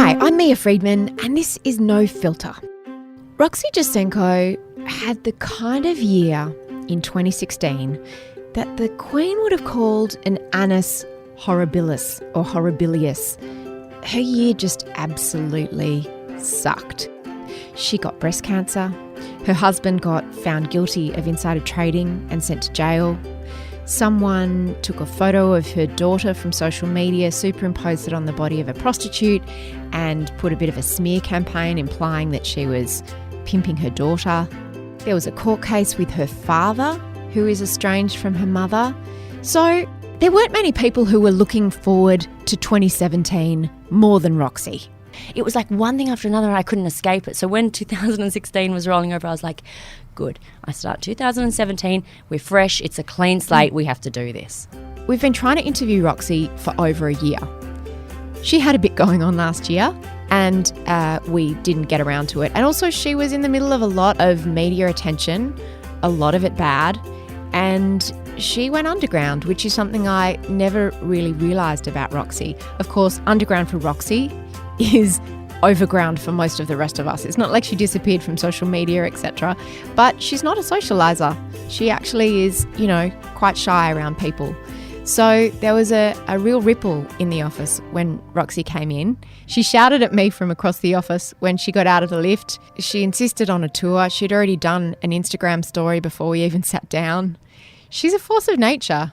Hi, I'm Mia Friedman, and this is No Filter. Roxy Jacenko had the kind of year in 2016 that the Queen would have called an annus horribilis or horribilius. Her year just absolutely sucked. She got breast cancer. Her husband got found guilty of insider trading and sent to jail. Someone took a photo of her daughter from social media, superimposed it on the body of a prostitute, and put a bit of a smear campaign implying that she was pimping her daughter. There was a court case with her father, who is estranged from her mother. So there weren't many people who were looking forward to 2017 more than Roxy. It was like one thing after another and I couldn't escape it. So when 2016 was rolling over, I was like, good, I start 2017, we're fresh, it's a clean slate, we have to do this. We've been trying to interview Roxy for over a year. She had a bit going on last year and we didn't get around to it. And also she was in the middle of a lot of media attention, a lot of it bad, and she went underground, which is something I never really realised about Roxy. Of course, underground for Roxy is overground for most of the rest of us. It's not like she disappeared from social media, etc. But she's not a socializer. She actually is, quite shy around people. So there was a real ripple in the office when Roxy came in. She shouted at me from across the office when she got out of the lift. She insisted on a tour. She'd already done an Instagram story before we even sat down. She's a force of nature.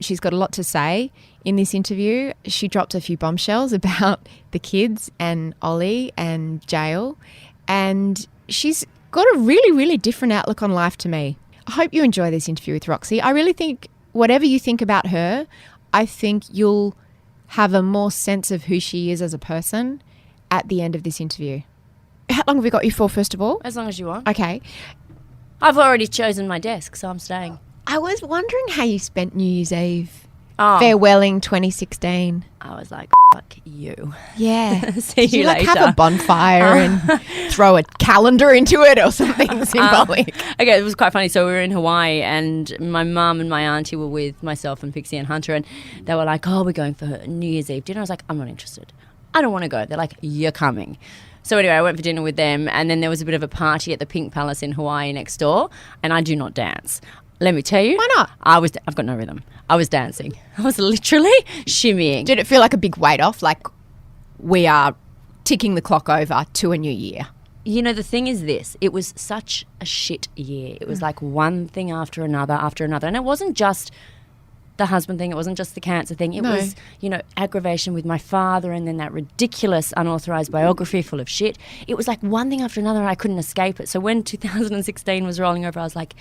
She's got a lot to say. In this interview, she dropped a few bombshells about the kids and Ollie and jail. And she's got a really, really different outlook on life to me. I hope you enjoy this interview with Roxy. I really think whatever you think about her, I think you'll have a more sense of who she is as a person at the end of this interview. How long have we got you for, first of all? As long as you want. Okay. I've already chosen my desk, so I'm staying. I was wondering how you spent New Year's Eve. Farewelling 2016. I was like, fuck you. Yeah. See Did you later. have a bonfire and throw a calendar into it or something symbolic? Okay, it was quite funny. So we were in Hawaii and my mum and my auntie were with myself and Pixie and Hunter, and they were like, we're going for New Year's Eve dinner. I was like, I'm not interested. I don't want to go. They're like, you're coming. So anyway, I went for dinner with them, and then there was a bit of a party at the Pink Palace in Hawaii next door, and I do not dance. Let me tell you. Why not? I've got no rhythm. I was dancing. I was literally shimmying. Did it feel like a big weight off? Like we are ticking the clock over to a new year? The thing is this. It was such a shit year. It was like one thing after another. And it wasn't just the husband thing. It wasn't just the cancer thing. It was, aggravation with my father and then that ridiculous unauthorised biography full of shit. It was like one thing after another and I couldn't escape it. So when 2016 was rolling over, I was like,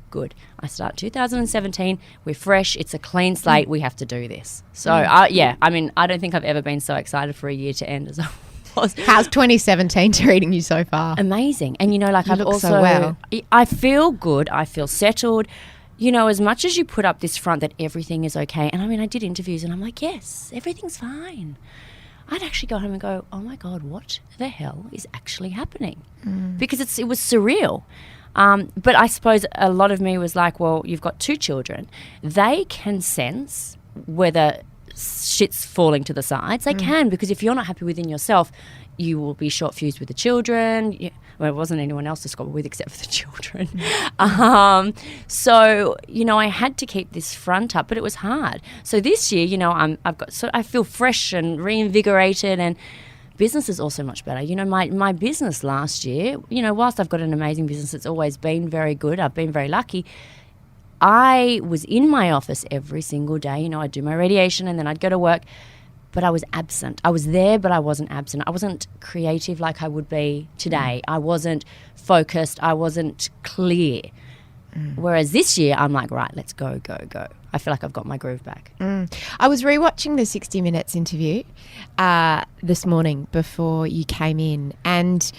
good, I start 2017, we're fresh, it's a clean slate, we have to do this. So, I don't think I've ever been so excited for a year to end as I was. How's 2017 treating you so far? Amazing. And, I've look also, so well. I feel good, I feel settled. As much as you put up this front that everything is okay, and I did interviews and I'm like, yes, everything's fine. I'd actually go home and go, oh my God, what the hell is actually happening? Because it was surreal. But I suppose a lot of me was like, well, you've got two children. They can sense whether shit's falling to the sides. They can, because if you're not happy within yourself, you will be short-fused with the children. Well, it wasn't anyone else to squabble with except for the children. So, I had to keep this front up, but it was hard. So this year, I feel fresh and reinvigorated, and business is also much better. My business last year, whilst I've got an amazing business, it's always been very good. I've been very lucky. I was in my office every single day. I'd do my radiation and then I'd go to work, but I was absent. I was there, but I wasn't absent. I wasn't creative like I would be today. I wasn't focused. I wasn't clear. Whereas this year, I'm like, right, let's go, go, go. I feel like I've got my groove back. I was rewatching the 60 Minutes interview this morning before you came in, and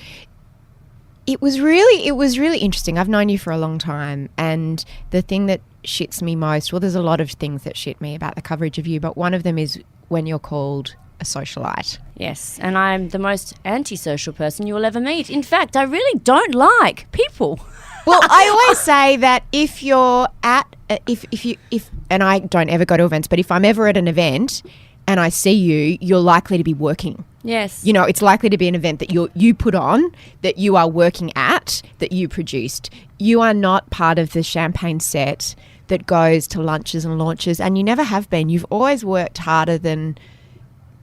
it was really interesting. I've known you for a long time, and the thing that shits me most, well, there's a lot of things that shit me about the coverage of you, but one of them is when you're called a socialite. Yes, and I'm the most antisocial person you will ever meet. In fact, I really don't like people. Well, I always say that if you're at, if and I don't ever go to events, but if I'm ever at an event and I see you, you're likely to be working Yes. You know, it's likely to be an event that you put on, that you are working at, that you produced. You are not part of the champagne set that goes to lunches and launches, and you never have been. You've always worked harder than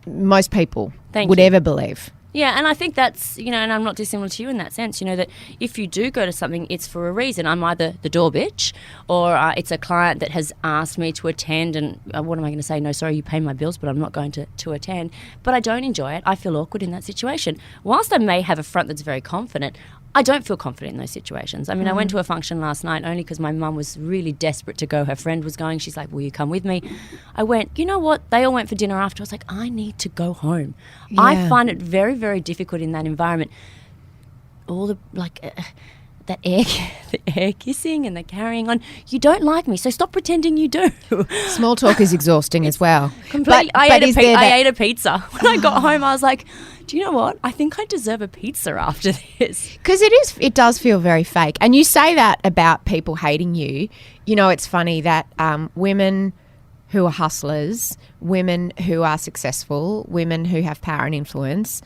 most people would ever believe. Yeah, and I think that's, you know, and I'm not dissimilar to you in that sense, you know, that if you do go to something, it's for a reason. I'm either the door bitch or it's a client that has asked me to attend and what am I going to say? No, sorry, you pay my bills, but I'm not going to attend. But I don't enjoy it. I feel awkward in that situation. Whilst I may have a front that's very confident, I don't feel confident in those situations. I mean, I went to a function last night only because my mum was really desperate to go. Her friend was going. She's like, will you come with me? I went, you know what? They all went for dinner after. I was like, I need to go home. Yeah. I find it very, very difficult in that environment. All the, the air kissing and the carrying on. You don't like me, so stop pretending you do. Small talk is exhausting as well. Completely. I ate a pizza. When I got home, I was like, do you know what? I think I deserve a pizza after this. Because it does feel very fake. And you say that about people hating you. You know, it's funny that women who are hustlers, women who are successful, women who have power and influence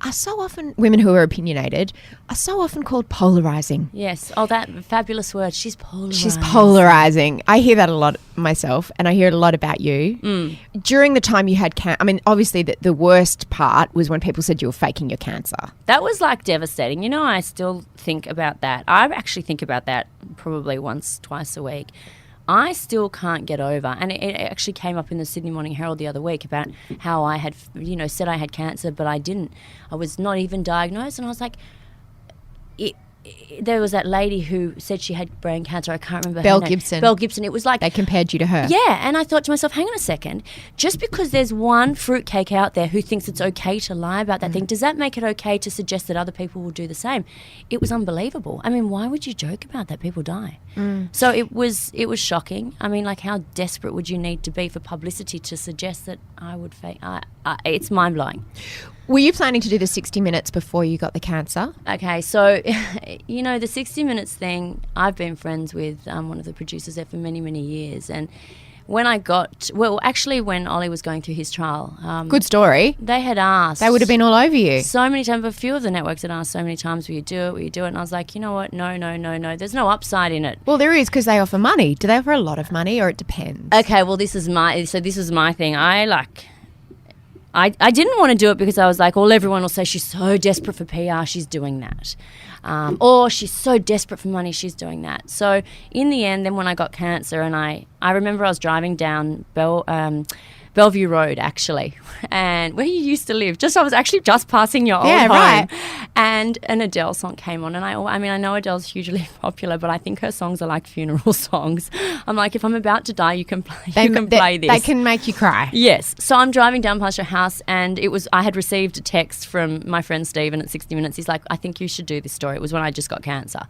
are so often, women who are opinionated, are so often called polarizing. Yes. Oh, that fabulous word. She's polarizing. She's polarizing. I hear that a lot myself, and I hear it a lot about you. During the time you had cancer, I mean, obviously the worst part was when people said you were faking your cancer. That was like devastating. You know, I still think about that. I actually think about that probably once, twice a week. I still can't get over, and it actually came up in the Sydney Morning Herald the other week about how I had, you know, said I had cancer, but I didn't. I was not even diagnosed, and I was like, there was that lady who said she had brain cancer. I can't remember her name. Belle Gibson. It was like... They compared you to her. Yeah, and I thought to myself, hang on a second. Just because there's one fruitcake out there who thinks it's okay to lie about that thing, does that make it okay to suggest that other people will do the same? It was unbelievable. I mean, why would you joke about that? People die. So it was shocking. I mean, like, how desperate would you need to be for publicity to suggest that I would fake... it's mind-blowing. Were you planning to do the 60 Minutes before you got the cancer? Okay, so, you know, the 60 Minutes thing, I've been friends with one of the producers there for many, many years. And when I got, when Ollie was going through his trial. Good story. They had asked. They would have been all over you. So many times, a few of the networks had asked so many times, will you do it, will you do it? And I was like, you know what, no. There's no upside in it. Well, there is, because they offer money. Do they offer a lot of money, or it depends? Okay, well, this was my thing. I didn't want to do it because I was like, well, everyone will say she's so desperate for PR, she's doing that. Or she's so desperate for money, she's doing that. So in the end, then when I got cancer, and I remember I was driving down Bellevue Road, actually, and where you used to live. I was actually just passing your old home. Right. And an Adele song came on, and I mean, I know Adele's hugely popular, but I think her songs are like funeral songs. I'm like, if I'm about to die, you can play this. They can make you cry. Yes. So I'm driving down past your house, and I had received a text from my friend Stephen at 60 Minutes. He's like, I think you should do this story. It was when I just got cancer.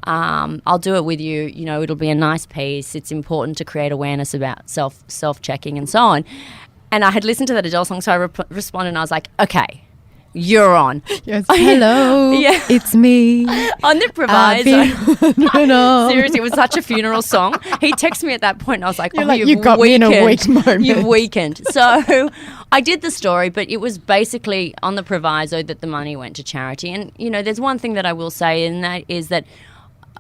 I'll do it with you. You know, it'll be a nice piece. It's important to create awareness about self-checking and so on. And I had listened to that Adele song, so I responded, and I was like, okay, you're on. Yes. Hello. Yeah. It's me. On the proviso. Seriously, it was such a funeral song. He texted me at that point, and I was like, you got me in a weak moment. You've weakened. So I did the story, but it was basically on the proviso that the money went to charity. And, you know, there's one thing that I will say, and that is that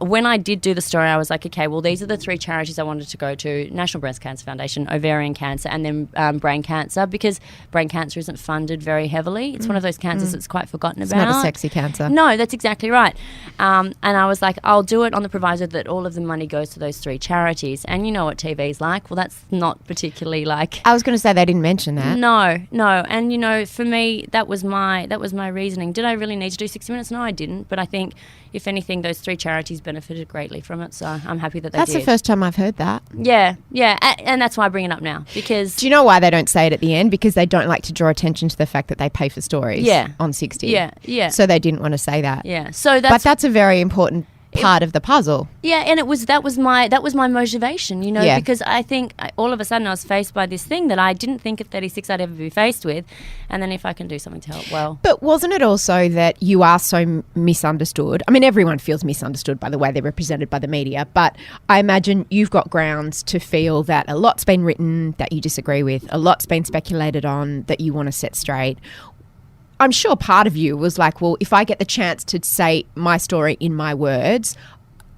when I did do the story, I was like, okay, well, these are the three charities I wanted to go to: National Breast Cancer Foundation, ovarian cancer, and then brain cancer, because brain cancer isn't funded very heavily. It's one of those cancers that's quite forgotten about. It's not a sexy cancer. No, that's exactly right. And I was like, I'll do it on the proviso that all of the money goes to those three charities. And you know what TV's like. Well, that's not particularly like... I was going to say they didn't mention that. No. And, you know, for me, that was my reasoning. Did I really need to do 60 Minutes? No, I didn't. But I think, if anything, those three charities benefited greatly from it, so I'm happy that they did. That's the first time I've heard that. Yeah, and that's why I bring it up now, because... Do you know why they don't say it at the end? Because they don't like to draw attention to the fact that they pay for stories on 60. Yeah. So they didn't want to say that. Yeah, so but that's a very important part of the puzzle. Yeah, and that was my motivation, you know, because I think all of a sudden I was faced by this thing that I didn't think at 36 I'd ever be faced with, and then if I can do something to help, well. But wasn't it also that you are so misunderstood? I mean, everyone feels misunderstood by the way they're represented by the media, but I imagine you've got grounds to feel that a lot's been written that you disagree with, a lot's been speculated on that you want to set straight. I'm sure part of you was like, well, if I get the chance to say my story in my words,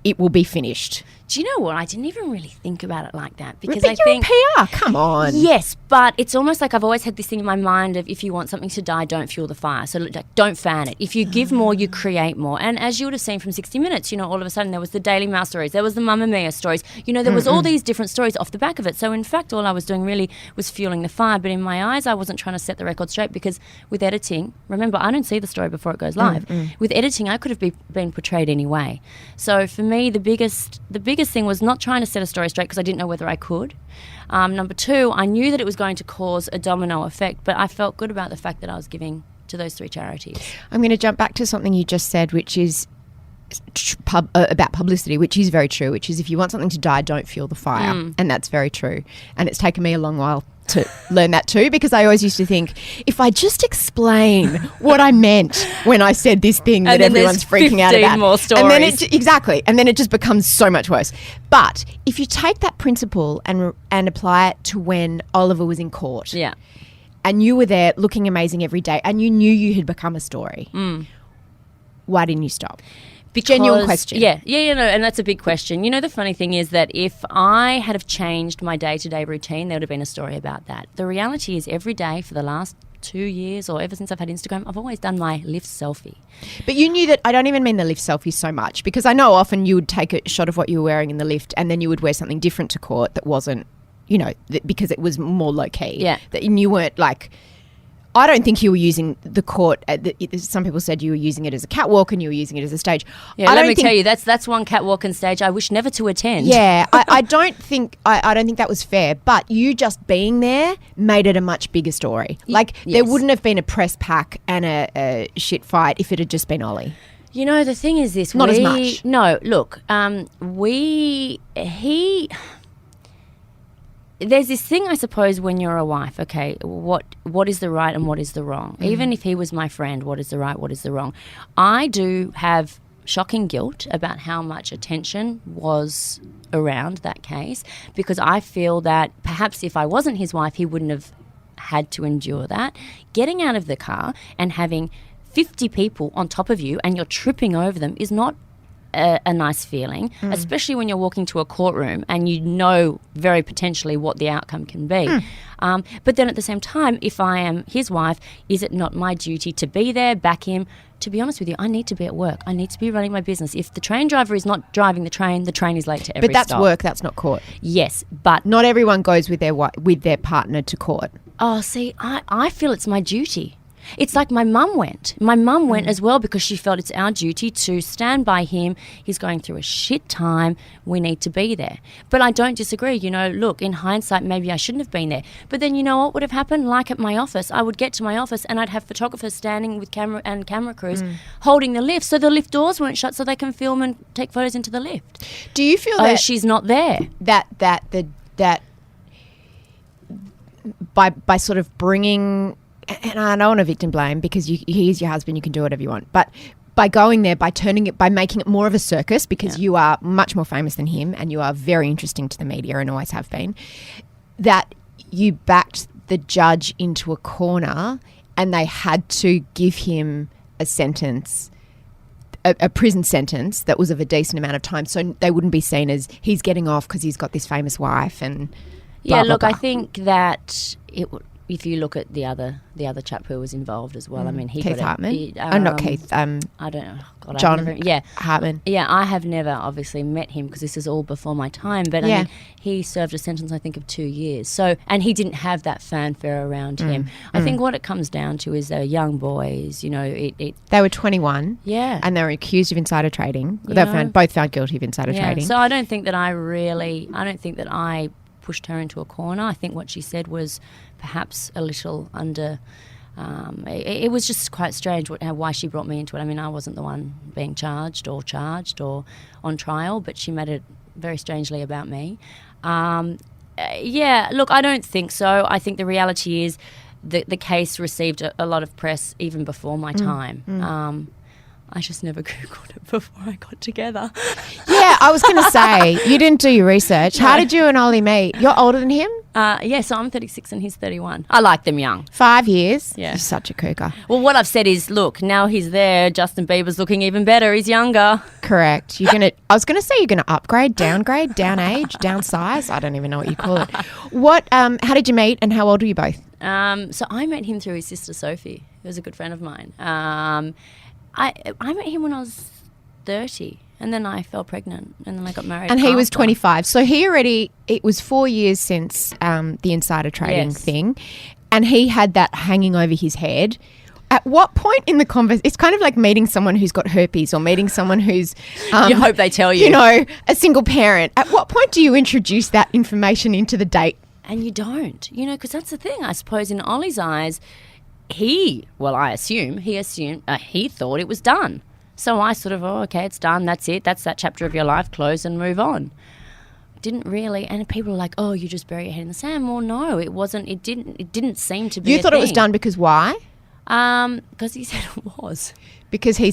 it will be finished. Do you know what? I didn't even really think about it like that because But I you're think in PR. Come on. Yes, but it's almost like I've always had this thing in my mind of if you want something to die, don't fuel the fire. So like, don't fan it. If you give more, you create more. And as you would have seen from 60 Minutes, you know, all of a sudden there was the Daily Mail stories, there was the Mamma Mia stories. You know, there was all these different stories off the back of it. So in fact, all I was doing really was fueling the fire. But in my eyes, I wasn't trying to set the record straight because with editing, remember, I don't see the story before it goes live. With editing, I could have been portrayed any way. So for me, the biggest thing was not trying to set a story straight because I didn't know whether I could. Number two, I knew that it was going to cause a domino effect, but I felt good about the fact that I was giving to those 3 charities. I'm going to jump back to something you just said, which is about publicity, which is very true, which is if you want something to die, don't fuel the fire. And that's very true. And it's taken me a long while to learn that too, because I always used to think, if I just explain what I meant when I said this thing that everyone's freaking out about. More stories. And then and then it just becomes so much worse. But if you take that principle and apply it to when Oliver was in court. Yeah. And you were there looking amazing every day and you knew you had become a story. Why didn't you stop? Genuine question. Yeah, no, and that's a big question. You know, the funny thing is that if I had have changed my day-to-day routine, there would have been a story about that. The reality is every day for the last 2 years or ever since I've had Instagram, I've always done my lift selfie. But you knew that, I don't even mean the lift selfie so much, because I know often you would take a shot of what you were wearing in the lift and then you would wear something different to court that wasn't, you know, because it was more low-key. Yeah. That you weren't like... I don't think you were using the court. Some people said you were using it as a catwalk and you were using it as a stage. Yeah, let me tell you, that's one catwalk and stage I wish never to attend. Yeah, I don't think that was fair. But you just being there made it a much bigger story. Like there wouldn't have been a press pack and a shit fight if it had just been Ollie. You know, the thing is this. Not as much. No, look, there's this thing, I suppose, when you're a wife, okay, what is the right and what is the wrong? Even if he was my friend, what is the right, what is the wrong? I do have shocking guilt about how much attention was around that case because I feel that perhaps if I wasn't his wife, he wouldn't have had to endure that. Getting out of the car and having 50 people on top of you and you're tripping over them is not a nice feeling, especially when you're walking to a courtroom and you know very potentially what the outcome can be. But then at the same time, if I am his wife, is it not my duty to be there, back him? To be honest with you, I need to be at work. I need to be running my business. If the train driver is not driving the train is late to every stop. But that's work, that's not court. Yes, but... Not everyone goes with their partner to court. Oh, see, I feel it's my duty. It's like my mum went. My mum went as well because she felt it's our duty to stand by him. He's going through a shit time. We need to be there. But I don't disagree. You know, look, in hindsight, maybe I shouldn't have been there. But then you know what would have happened? Like at my office, I would get to my office and I'd have photographers standing with camera crews holding the lift so the lift doors weren't shut so they can film and take photos into the lift. Do you feel that she's not there? That by sort of bringing... And I don't want to victim blame because he is your husband, you can do whatever you want. But by going there, by making it more of a circus because you are much more famous than him and you are very interesting to the media and always have been, that you backed the judge into a corner and they had to give him a sentence, a prison sentence that was of a decent amount of time so they wouldn't be seen as he's getting off because he's got this famous wife and blah, blah, blah. I think that it would... If you look at the other chap who was involved as well, I mean, he Keith got Hartman. not Keith. I don't know. God, John. Hartman. Yeah, I have never obviously met him because this is all before my time. But I mean, he served a sentence, I think, of 2 years. So, and he didn't have that fanfare around him. I think what it comes down to is they're young boys. You know, they were 21. Yeah, and they were accused of insider trading. They were both found guilty of insider trading. So I don't think that I pushed her into a corner. I think what she said was perhaps a little under... it was just quite strange why she brought me into it. I mean, I wasn't the one being charged or on trial, but she made it very strangely about me. Look, I don't think so. I think the reality is the case received a lot of press even before my time. I just never Googled it before I got together. Yeah, I was going to say, you didn't do your research. How did you and Ollie meet? You're older than him? So I'm 36 and he's 31. I like them young. 5 years. Yeah. You're such a cougar. Well, what I've said is, look, now he's there. Justin Bieber's looking even better. He's younger. Correct. I was gonna say you're gonna upgrade, downgrade, down age, downsize. I don't even know what you call it. How did you meet and how old were you both? So I met him through his sister Sophie, who was a good friend of mine. I met him when I was 30. And then I fell pregnant and then I got married. And he was after. 25. So it was 4 years since the insider trading thing. And he had that hanging over his head. At what point in the conversation, it's kind of like meeting someone who's got herpes or meeting someone who's, you hope they tell you. You know, a single parent. At what point do you introduce that information into the date? And you don't, because that's the thing. I suppose in Ollie's eyes, he thought it was done. So I sort of, okay, it's done. That's it. That's that chapter of your life. Close and move on. Didn't really. And people are like, you just bury your head in the sand. Well, no, it wasn't. It didn't seem to be. You thought it was done because why? Because he said it was. Because he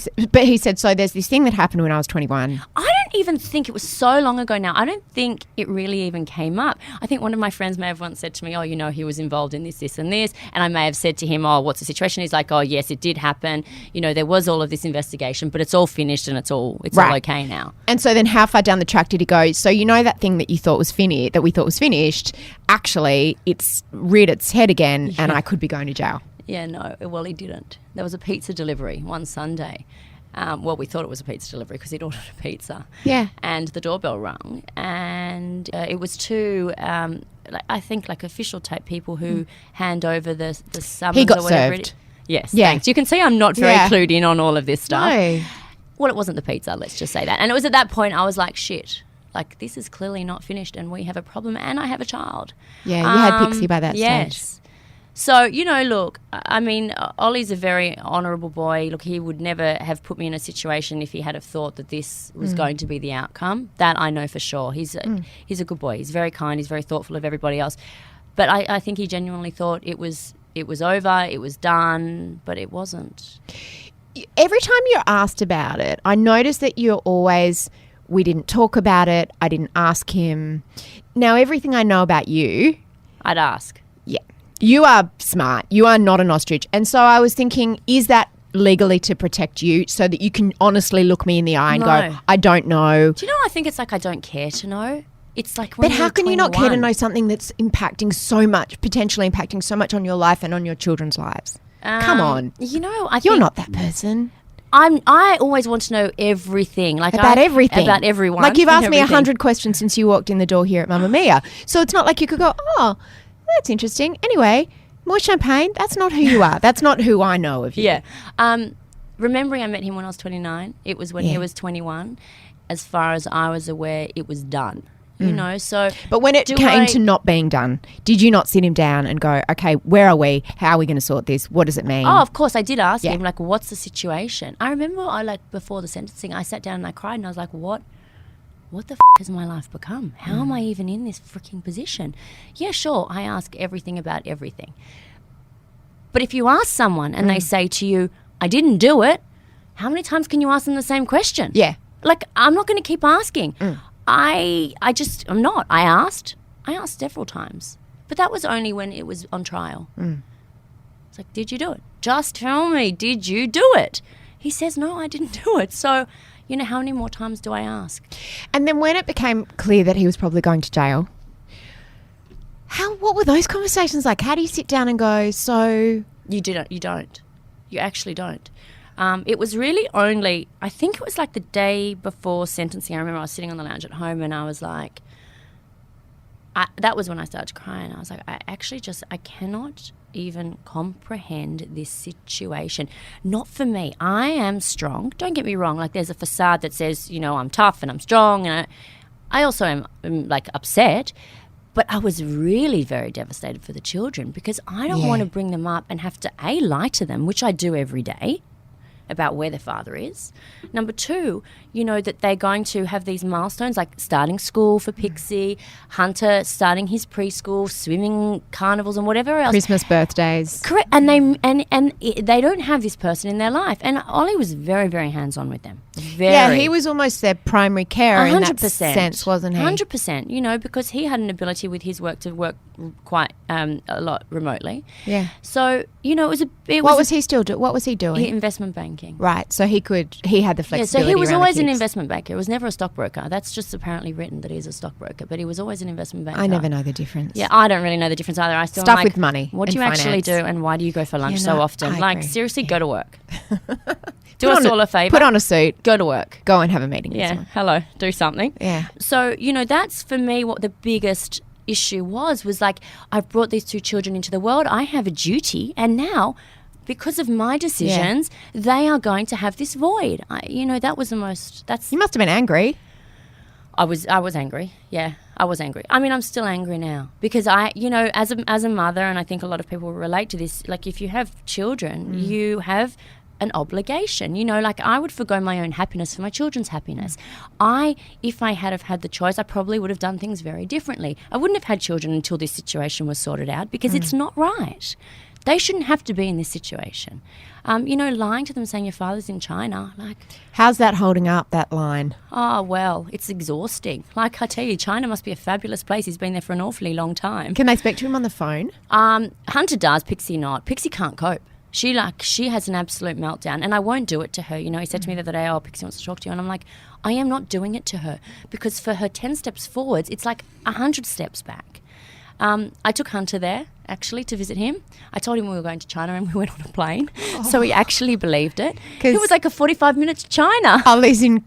said, so there's this thing that happened when I was 21. I don't even think it was so long ago now. I don't think it really even came up. I think one of my friends may have once said to me, he was involved in this, this and this. And I may have said to him, what's the situation? He's like, yes, it did happen. There was all of this investigation, but it's all finished and it's all okay now. And so then how far down the track did he go? So that thing that you thought was finished, that we thought was finished, actually it's reared its head again and I could be going to jail. Yeah, no. Well, he didn't. There was a pizza delivery one Sunday. We thought it was a pizza delivery because he'd ordered a pizza. Yeah. And the doorbell rang, and it was two, I think, official type people who hand over the summons. He got or whatever served. Yes. Yeah. Thanks. You can see I'm not very clued in on all of this stuff. No. Well, it wasn't the pizza. Let's just say that. And it was at that point I was like, shit. This is clearly not finished, and we have a problem, and I have a child. Yeah, you had Pixie by that stage. Yes. So, look, I mean, Ollie's a very honourable boy. Look, he would never have put me in a situation if he had have thought that this was going to be the outcome. That I know for sure. He's a good boy. He's very kind. He's very thoughtful of everybody else. But I think he genuinely thought it was over, it was done, but it wasn't. Every time you're asked about it, I notice that you're always, we didn't talk about it, I didn't ask him. Now, everything I know about you, I'd ask. Yeah. You are smart. You are not an ostrich. And so I was thinking, is that legally to protect you so that you can honestly look me in the eye and go, I don't know? Do you know, I think it's like I don't care to know. It's like when But how can you not care to know something that's impacting so much, potentially impacting so much on your life and on your children's lives? Come on. You're not that person. I always want to know everything. About everything. About everyone. Like you've asked me 100 questions since you walked in the door here at Mamma Mia. So it's not like you could go, that's interesting. Anyway, more champagne. That's not who you are. That's not who I know of you. Yeah. Remembering I met him when I was 29. It was when he was 21. As far as I was aware, it was done. So... But when it came to not being done, did you not sit him down and go, okay, where are we? How are we going to sort this? What does it mean? Oh, of course. I did ask him, what's the situation? I remember before the sentencing, I sat down and I cried and I was like, what the has my life become? How am I even in this freaking position? Yeah, sure, I ask everything about everything. But if you ask someone and they say to you, I didn't do it, how many times can you ask them the same question? Yeah. I'm not going to keep asking. I'm not. I asked several times. But that was only when it was on trial. It's like, did you do it? Just tell me, did you do it? He says, no, I didn't do it. So... how many more times do I ask? And then when it became clear that he was probably going to jail, what were those conversations like? How do you sit down and go, so... You don't. You actually don't. It was really only, I think it was the day before sentencing. I remember I was sitting on the lounge at home and I was like, that was when I started to cry and I was like, I cannot even comprehend this situation. Not for me. I am strong. Don't get me wrong. There's a facade that says, I'm tough and I'm strong. And I also am upset. But I was really very devastated for the children because I don't want to bring them up and have to, lie to them, which I do every day, about where their father is. Number two, that they're going to have these milestones like starting school for Pixie, Hunter starting his preschool, swimming carnivals and whatever else. Christmas birthdays. Correct. And they don't have this person in their life. And Ollie was very, very hands-on with them. Yeah, he was almost their primary carer 100%. In that sense, wasn't he? 100%, because he had an ability with his work to work quite a lot remotely. Yeah. So, you know, What was he still doing? What was he doing? Investment banking. Right. So he had the flexibility. Yeah, so he was around always the an kids. investment banker. He was never a stockbroker. That's just apparently written that he's a stockbroker, but he was always an investment banker. I never know the difference. Yeah, I don't really know the difference either. I still Stuff am like, with money what do and you actually finance. do, and why do you go for lunch Yeah, so no, often? I Like, agree. seriously, Yeah. go to work. Do Put us on all a favour. Put on a suit. Go to work. Go and have a meeting with Yeah, someone. hello, do something. Yeah. So, you know, that's for me what the biggest issue was like, I've brought these 2 children into the world. I have a duty, and now, because of my decisions, they are going to have this void. That was the most. You must have been angry. I was angry. Yeah, I was angry. I mean, I'm still angry now because as a mother, and I think a lot of people will relate to this. Like, if you have children, you have an obligation. Like, I would forgo my own happiness for my children's happiness. If I had the choice, I probably would have done things very differently. I wouldn't have had children until this situation was sorted out because it's not right. They shouldn't have to be in this situation. Lying to them, saying your father's in China, like... How's that holding up, that line? Oh, well, it's exhausting. Like, I tell you, China must be a fabulous place. He's been there for an awfully long time. Can they speak to him on the phone? Hunter does, Pixie not. Pixie can't cope. She has an absolute meltdown, and I won't do it to her. He said to me the other day, oh, Pixie wants to talk to you. And I'm like, I am not doing it to her because for her 10 steps forwards, it's like 100 steps back. I took Hunter there, actually, to visit him. I told him we were going to China and we went on a plane. So he actually believed it. It was like a 45 minutes to China. Oh, he's in,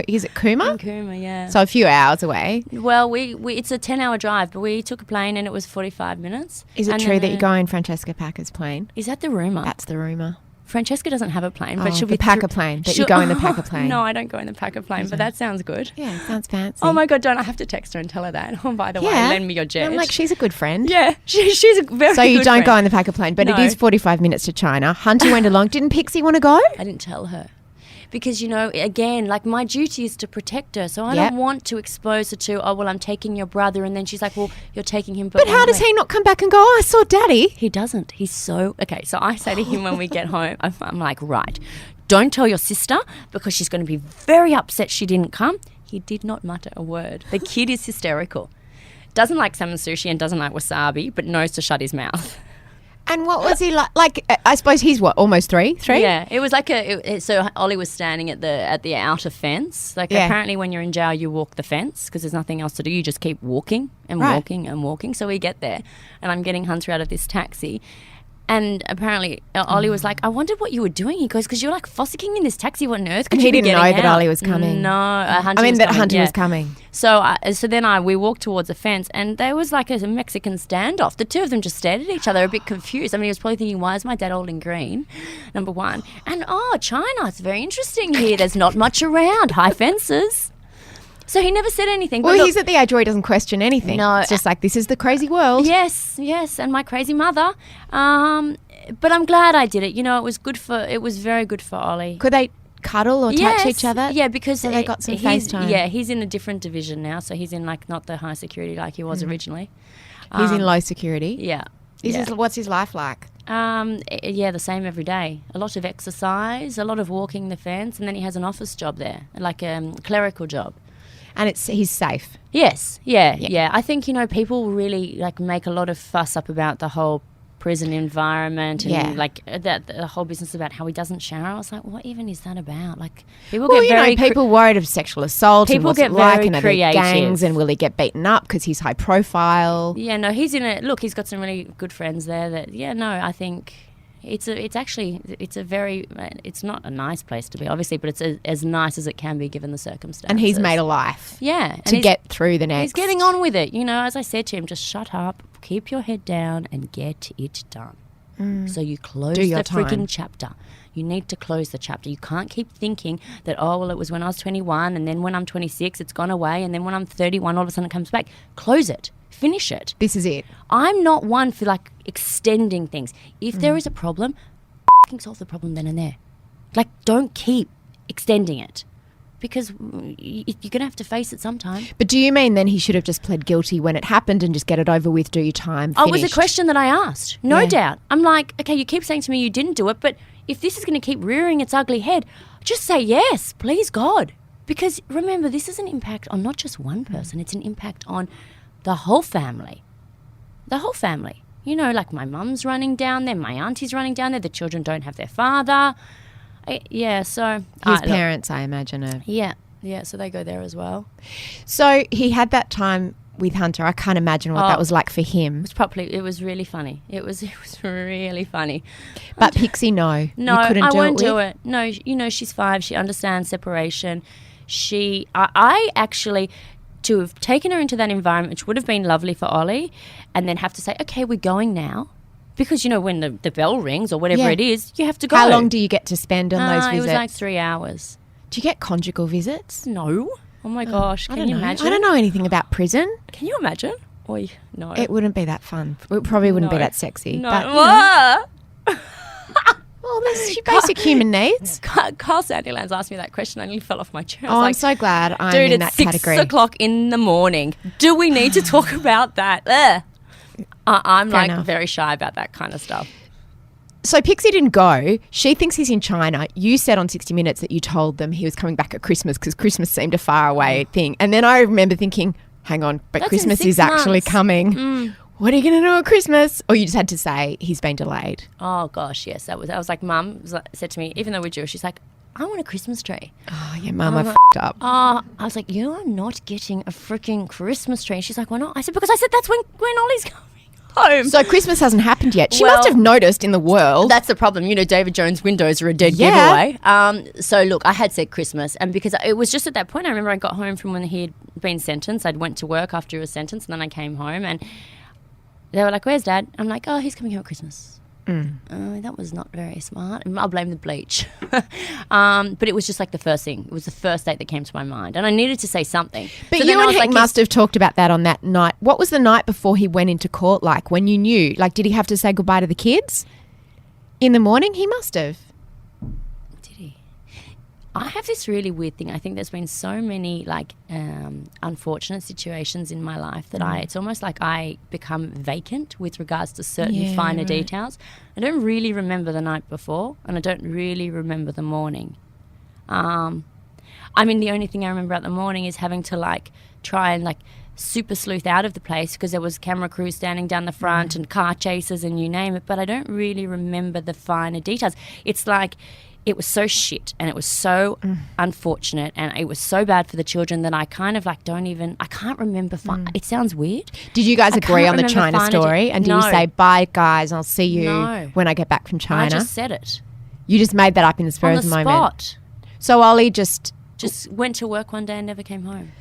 is it Cooma? In Cooma, yeah. So a few hours away. Well, it's a 10-hour drive, but we took a plane and it was 45 minutes. Is it true that you go in Francesca Packer's plane? Is that the rumour? That's the rumour. Francesca doesn't have a plane, but Oh, she'll the be Packer plane. That you go in the Packer plane. No, I don't go in the Packer plane, but that sounds good. Yeah, sounds fancy. Oh my God, don't I have to text her and tell her that? Oh, by the way, lend me your jet. I'm like, she's a good friend. Yeah, she's a very So you good don't friend. go in the Packer plane, but No. it is 45 minutes to China. Hunter went along. Didn't Pixie want to go? I didn't tell her. Because, again, like, my duty is to protect her. So I Yep. don't want to expose her to, oh, well, I'm taking your brother. And then she's like, well, you're taking him. But how does he not come back and go, oh, I saw Daddy? He doesn't. He's so... Okay, so I say to him when we get home, I'm like, right, don't tell your sister because she's going to be very upset she didn't come. He did not mutter a word. The kid is hysterical. Doesn't like salmon sushi and doesn't like wasabi, but knows to shut his mouth. And what was he like? Like, I suppose he's what, almost three? Yeah, it was like so Ollie was standing at the outer fence. Like, apparently when you're in jail, you walk the fence because there's nothing else to do. You just keep walking and walking and walking. So we get there and I'm getting Hunter out of this taxi. And apparently Ollie was like, I wondered what you were doing. He goes, because you're like fossicking in this taxi. What on earth could And you he be didn't getting know that out? Ollie was coming. No, Hunter I mean, was that coming, Hunter yeah. was coming. So then we walked towards the fence and there was like a Mexican standoff. The two of them just stared at each other, a bit confused. I mean, he was probably thinking, why is my dad holding green? Number one. And, China, it's very interesting here. There's not much around. High fences. So he never said anything. Well, but look, he's at the age where he doesn't question anything. No. It's just like, this is the crazy world. Yes, and my crazy mother. But I'm glad I did it. It was very good for Ollie. Could they cuddle or touch each other? Yeah, because So they got some he's- FaceTime. Yeah, he's in a different division now, so he's in like not the high security like he was originally. He's in low security. Yeah. What's his life like? The same every day. A lot of exercise, a lot of walking the fence, and then he has an office job there, like a clerical job. And he's safe. Yes, yeah. I think, people really like make a lot of fuss up about the whole prison environment and like the whole business about how he doesn't shower. I was like, what even is that about? Like, people get very people worried of sexual assault. People and what's get it like, very and are there creative. gangs, and will he get beaten up because he's high profile? Yeah, no, he's he's got some really good friends there that, I think it's not a nice place to be, obviously, but it's as nice as it can be given the circumstances. And he's made a life. Yeah. To get through the next. He's getting on with it. As I said to him, just shut up, keep your head down and get it done. So you close the freaking chapter. You need to close the chapter. You can't keep thinking that, it was when I was 21 and then when I'm 26 it's gone away and then when I'm 31 all of a sudden it comes back. Close it. Finish it. This is it. I'm not one for like extending things. If there is a problem, fucking solve the problem then and there. Like, don't keep extending it because you're going to have to face it sometime. But do you mean then he should have just pled guilty when it happened and just get it over with, do your time, Oh, it finished? was a question that I asked. No doubt. I'm like, okay, you keep saying to me you didn't do it, but if this is going to keep rearing its ugly head, just say yes, please God. Because remember, this is an impact on not just one person, it's an impact on the whole family. the whole family. You know, like my mum's running down there, my auntie's running down there, the children don't have their father. So... His parents, I imagine, are... Yeah, so they go there as well. So he had that time with Hunter. I can't imagine what that was like for him. It was really funny. It was really funny. But Pixie, no. You couldn't I do won't it do it. No, you know, she's 5. She understands separation. I actually... to have taken her into that environment, which would have been lovely for Ollie, and then have to say, okay, we're going now. Because, you know, when the bell rings or whatever it is, you have to go. How long do you get to spend on those visits? It was like 3 hours. Do you get conjugal visits? No. Oh, my gosh. Can you imagine? I don't know anything about prison. Can you imagine? No. It wouldn't be that fun. It probably wouldn't be that sexy. No. But, you know. Well, there's your basic human needs. Carl Sandilands asked me that question. I nearly fell off my chair. I'm so glad I'm dude, in that category. Dude, it's 6 o'clock in the morning. Do we need to talk about that? I'm Fair enough. very shy about that kind of stuff. So Pixie didn't go. She thinks he's in China. You said on 60 Minutes that you told them he was coming back at Christmas because Christmas seemed a far away thing. And then I remember thinking, hang on, but That's Christmas in 6 is actually months. Coming. What are you going to do at Christmas? Or you just had to say he's been delayed. Oh, gosh, yes. I was like, Mum said to me, even though we're Jewish, she's like, I want a Christmas tree. Oh, yeah, Mum, I f***ed up. I was like, you are not getting a freaking Christmas tree. And she's like, why not? I said, because I said that's when Ollie's coming home. So Christmas hasn't happened yet. She Well, must have noticed in the world. That's the problem. You know, David Jones' windows are a dead Yeah. giveaway. So, look, I had said Christmas. And because it was just at that point, I remember I got home from when he had been sentenced. I'd went to work after he was sentenced, and then I came home. And they were like, where's Dad? I'm like, oh, he's coming home at Christmas. That was not very smart. I'll blame the bleach. But it was just like the first thing. It was the first date that came to my mind. And I needed to say something. But So you then I and was Hank like, must have talked about that on that night. What was the night before he went into court like when you knew? Like, did he have to say goodbye to the kids in the morning? He must have. Did he? I have this really weird thing. I think there's been so many like unfortunate situations in my life that it's almost like I become vacant with regards to certain finer details. I don't really remember the night before, and I don't really remember the morning. I mean, the only thing I remember about the morning is having to like try and like super sleuth out of the place because there was camera crews standing down the front and car chasers and you name it. But I don't really remember the finer details. It's like it was so shit and it was so unfortunate and it was so bad for the children that I kind of like I can't remember. It sounds weird. Did you guys I agree can't on the remember China finer story? And did you No. say, bye, guys, I'll see you No. when I get back from China? I just said it. You just made that up in the spur On of the the moment. spot. So Ollie just Went to work one day and never came home.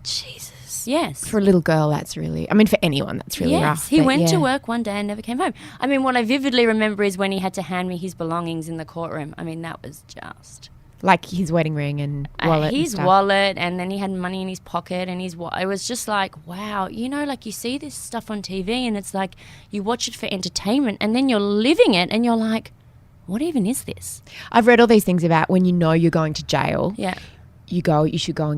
Jesus. Yes. For a little girl, that's really, I mean, for anyone, that's really rough. He but went to yeah. work one day and never came home. I mean, what I vividly remember is when he had to hand me his belongings in the courtroom. I mean, that was just... Like his wedding ring and wallet. His and stuff. wallet, and then he had money in his pocket, and it was just like, wow, you know, like you see this stuff on TV and it's like you watch it for entertainment and then you're living it and you're like, what even is this? I've read all these things about when you know you're going to jail. Yeah. You should go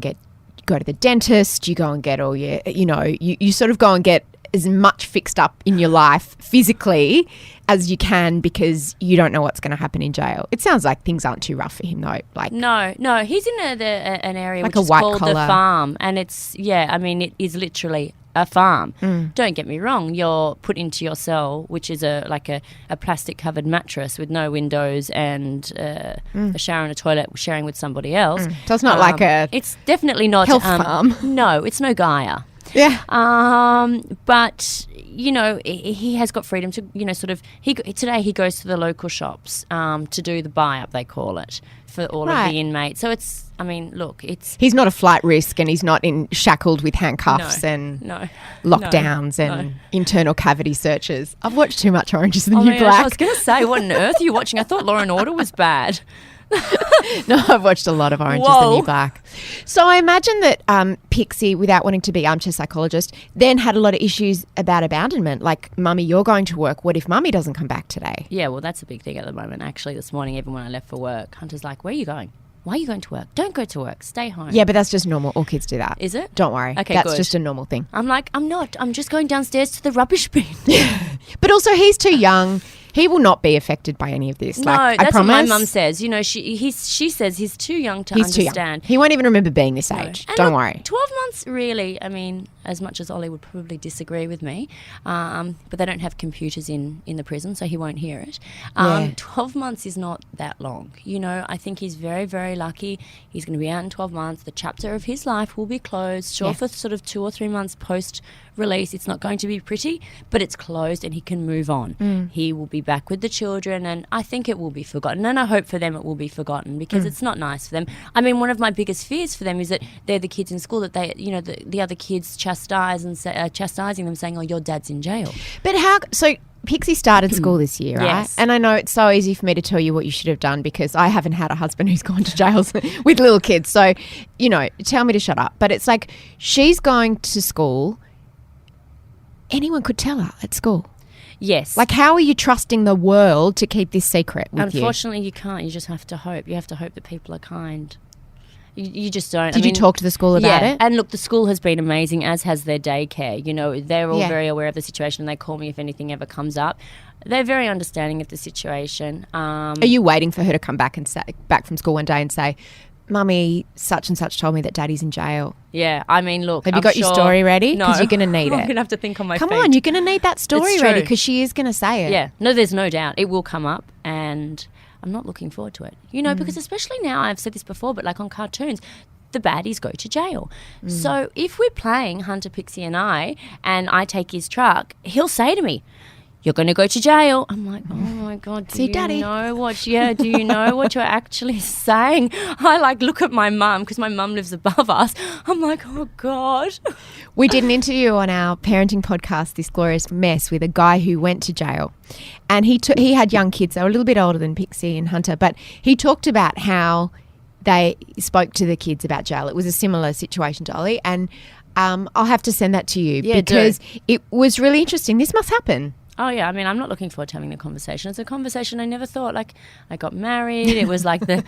to the dentist, you go and get all your, you sort of go and get as much fixed up in your life physically as you can because you don't know what's going to happen in jail. It sounds like things aren't too rough for him though. Like No, he's in an area Like which a is white called collar. the farm, and it's it is literally a farm. Don't get me wrong, you're put into your cell, which is a plastic covered mattress with no windows and a shower and a toilet sharing with somebody else. So it's not like a It's definitely not health farm. No, it's no Gaia. Yeah. But he has got freedom to today he goes to the local shops to do the buy up, they call it, for all of Right. the inmates. So it's, I mean, look, it's He's not a flight risk and he's not shackled with handcuffs and no lockdowns and internal cavity searches. I've watched too much Orange is the Oh New my gosh, Black. I was going to say, what on earth are you watching? I thought Law and Order was bad. No, I've watched a lot of Orange is the Whoa. New Black. So I imagine that Pixie, without wanting to be armchair psychologist, then had a lot of issues about abandonment. Like, Mummy, you're going to work. What if Mummy doesn't come back today? Yeah, well, that's a big thing at the moment. Actually, this morning, even when I left for work, Hunter's like, where are you going? Why are you going to work? Don't go to work. Stay home. Yeah, but that's just normal. All kids do that. Is it? Don't worry. Okay, That's good. just a normal thing. I'm like, I'm not. I'm just going downstairs to the rubbish bin. But also, he's too young. He will not be affected by any of this. No, I that's what my promise. mum says. You know, she says he's too young to He's too understand. young. He won't even remember being this age. And Don't look, worry. 12 months, really, I mean, as much as Ollie would probably disagree with me, but they don't have computers in the prison, so he won't hear it. 12 months is not that long. You know, I think he's very, very lucky. He's going to be out in 12 months. The chapter of his life will be closed. Sure, for sort of 2 or 3 months post-release, it's not going to be pretty, but it's closed and he can move on. He will be back with the children, and I think it will be forgotten. And I hope for them it will be forgotten, because it's not nice for them. I mean, one of my biggest fears for them is that they're the kids in school that they, you know, the other kids chastising them, saying, "Oh, your dad's in jail." But how? So Pixie started school this year, right? Yes. And I know it's so easy for me to tell you what you should have done, because I haven't had a husband who's gone to jails with little kids. So, you know, tell me to shut up. But it's like, she's going to school. Anyone could tell her at school. Yes. Like, how are you trusting the world to keep this secret with you? Unfortunately, you can't. You just have to hope. You have to hope that people are kind. You just don't. Did you talk to the school about it? And look, the school has been amazing, as has their daycare. You know, they're all very aware of the situation, and they call me if anything ever comes up. They're very understanding of the situation. Are you waiting for her to come back from school one day and say, "Mummy, such and such told me that Daddy's in jail"? Yeah, I mean, look. Have you got your story ready? No. Because you're going to need it. I'm going to have to think on my feet. Come on, you're going to need that story ready, because she is going to say it. Yeah. No, there's no doubt. It will come up, and I'm not looking forward to it. You know, because especially now, I've said this before, but like on cartoons, the baddies go to jail. So if we're playing Hunter, Pixie and I take his truck, he'll say to me, "You're going to go to jail." I'm like, oh my God, do you know what you're actually saying? I like look at my mum, because my mum lives above us. I'm like, oh God. We did an interview on our parenting podcast, This Glorious Mess, with a guy who went to jail, and he had young kids. They were a little bit older than Pixie and Hunter, but he talked about how they spoke to the kids about jail. It was a similar situation to Ollie, and I'll have to send that to you, because it was really interesting. This must happen. Oh, yeah. I mean, I'm not looking forward to having the conversation. It's a conversation I never thought. Like, I got married. It was like the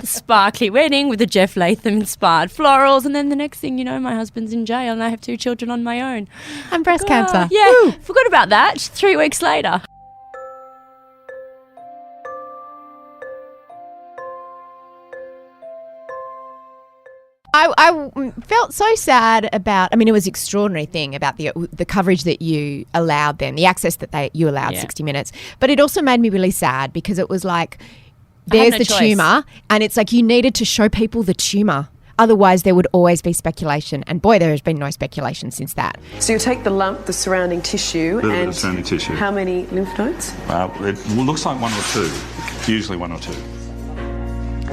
sparkly wedding with the Jeff Latham-inspired florals. And then the next thing you know, my husband's in jail and I have 2 children on my own. And breast cancer. Yeah. Woo. Forgot about that 3 weeks later. I felt so sad about, I mean, it was an extraordinary thing about the coverage that you allowed them, the access that you allowed 60 Minutes. But it also made me really sad, because it was like, there's the tumour, and it's like you needed to show people the tumour. Otherwise, there would always be speculation. And boy, there has been no speculation since that. So you take the lump, the surrounding tissue, and surrounding tissue. How many lymph nodes? It looks like 1 or 2, usually 1 or 2.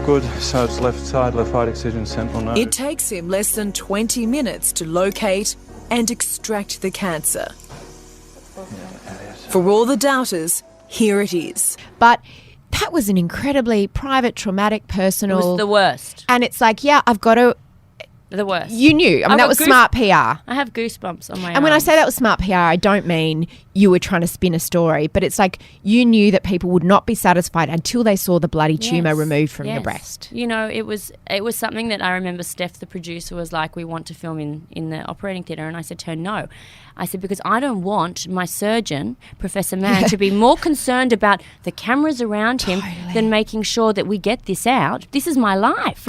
Good, so it's left side, left excision, central node. It takes him less than 20 minutes to locate and extract the cancer. For all the doubters, here it is. But that was an incredibly private, traumatic, personal... It was the worst. And it's like, yeah, I've got to... The worst. You knew. I mean, that was smart PR. I have goosebumps on my arms. And when I say that was smart PR, I don't mean you were trying to spin a story, but it's like you knew that people would not be satisfied until they saw the bloody tumour removed from your breast. You know, it was something that I remember Steph, the producer, was like, "We want to film in the operating theatre." And I said to her, "No." I said, because I don't want my surgeon, Professor Mann, to be more concerned about the cameras around him than making sure that we get this out. This is my life.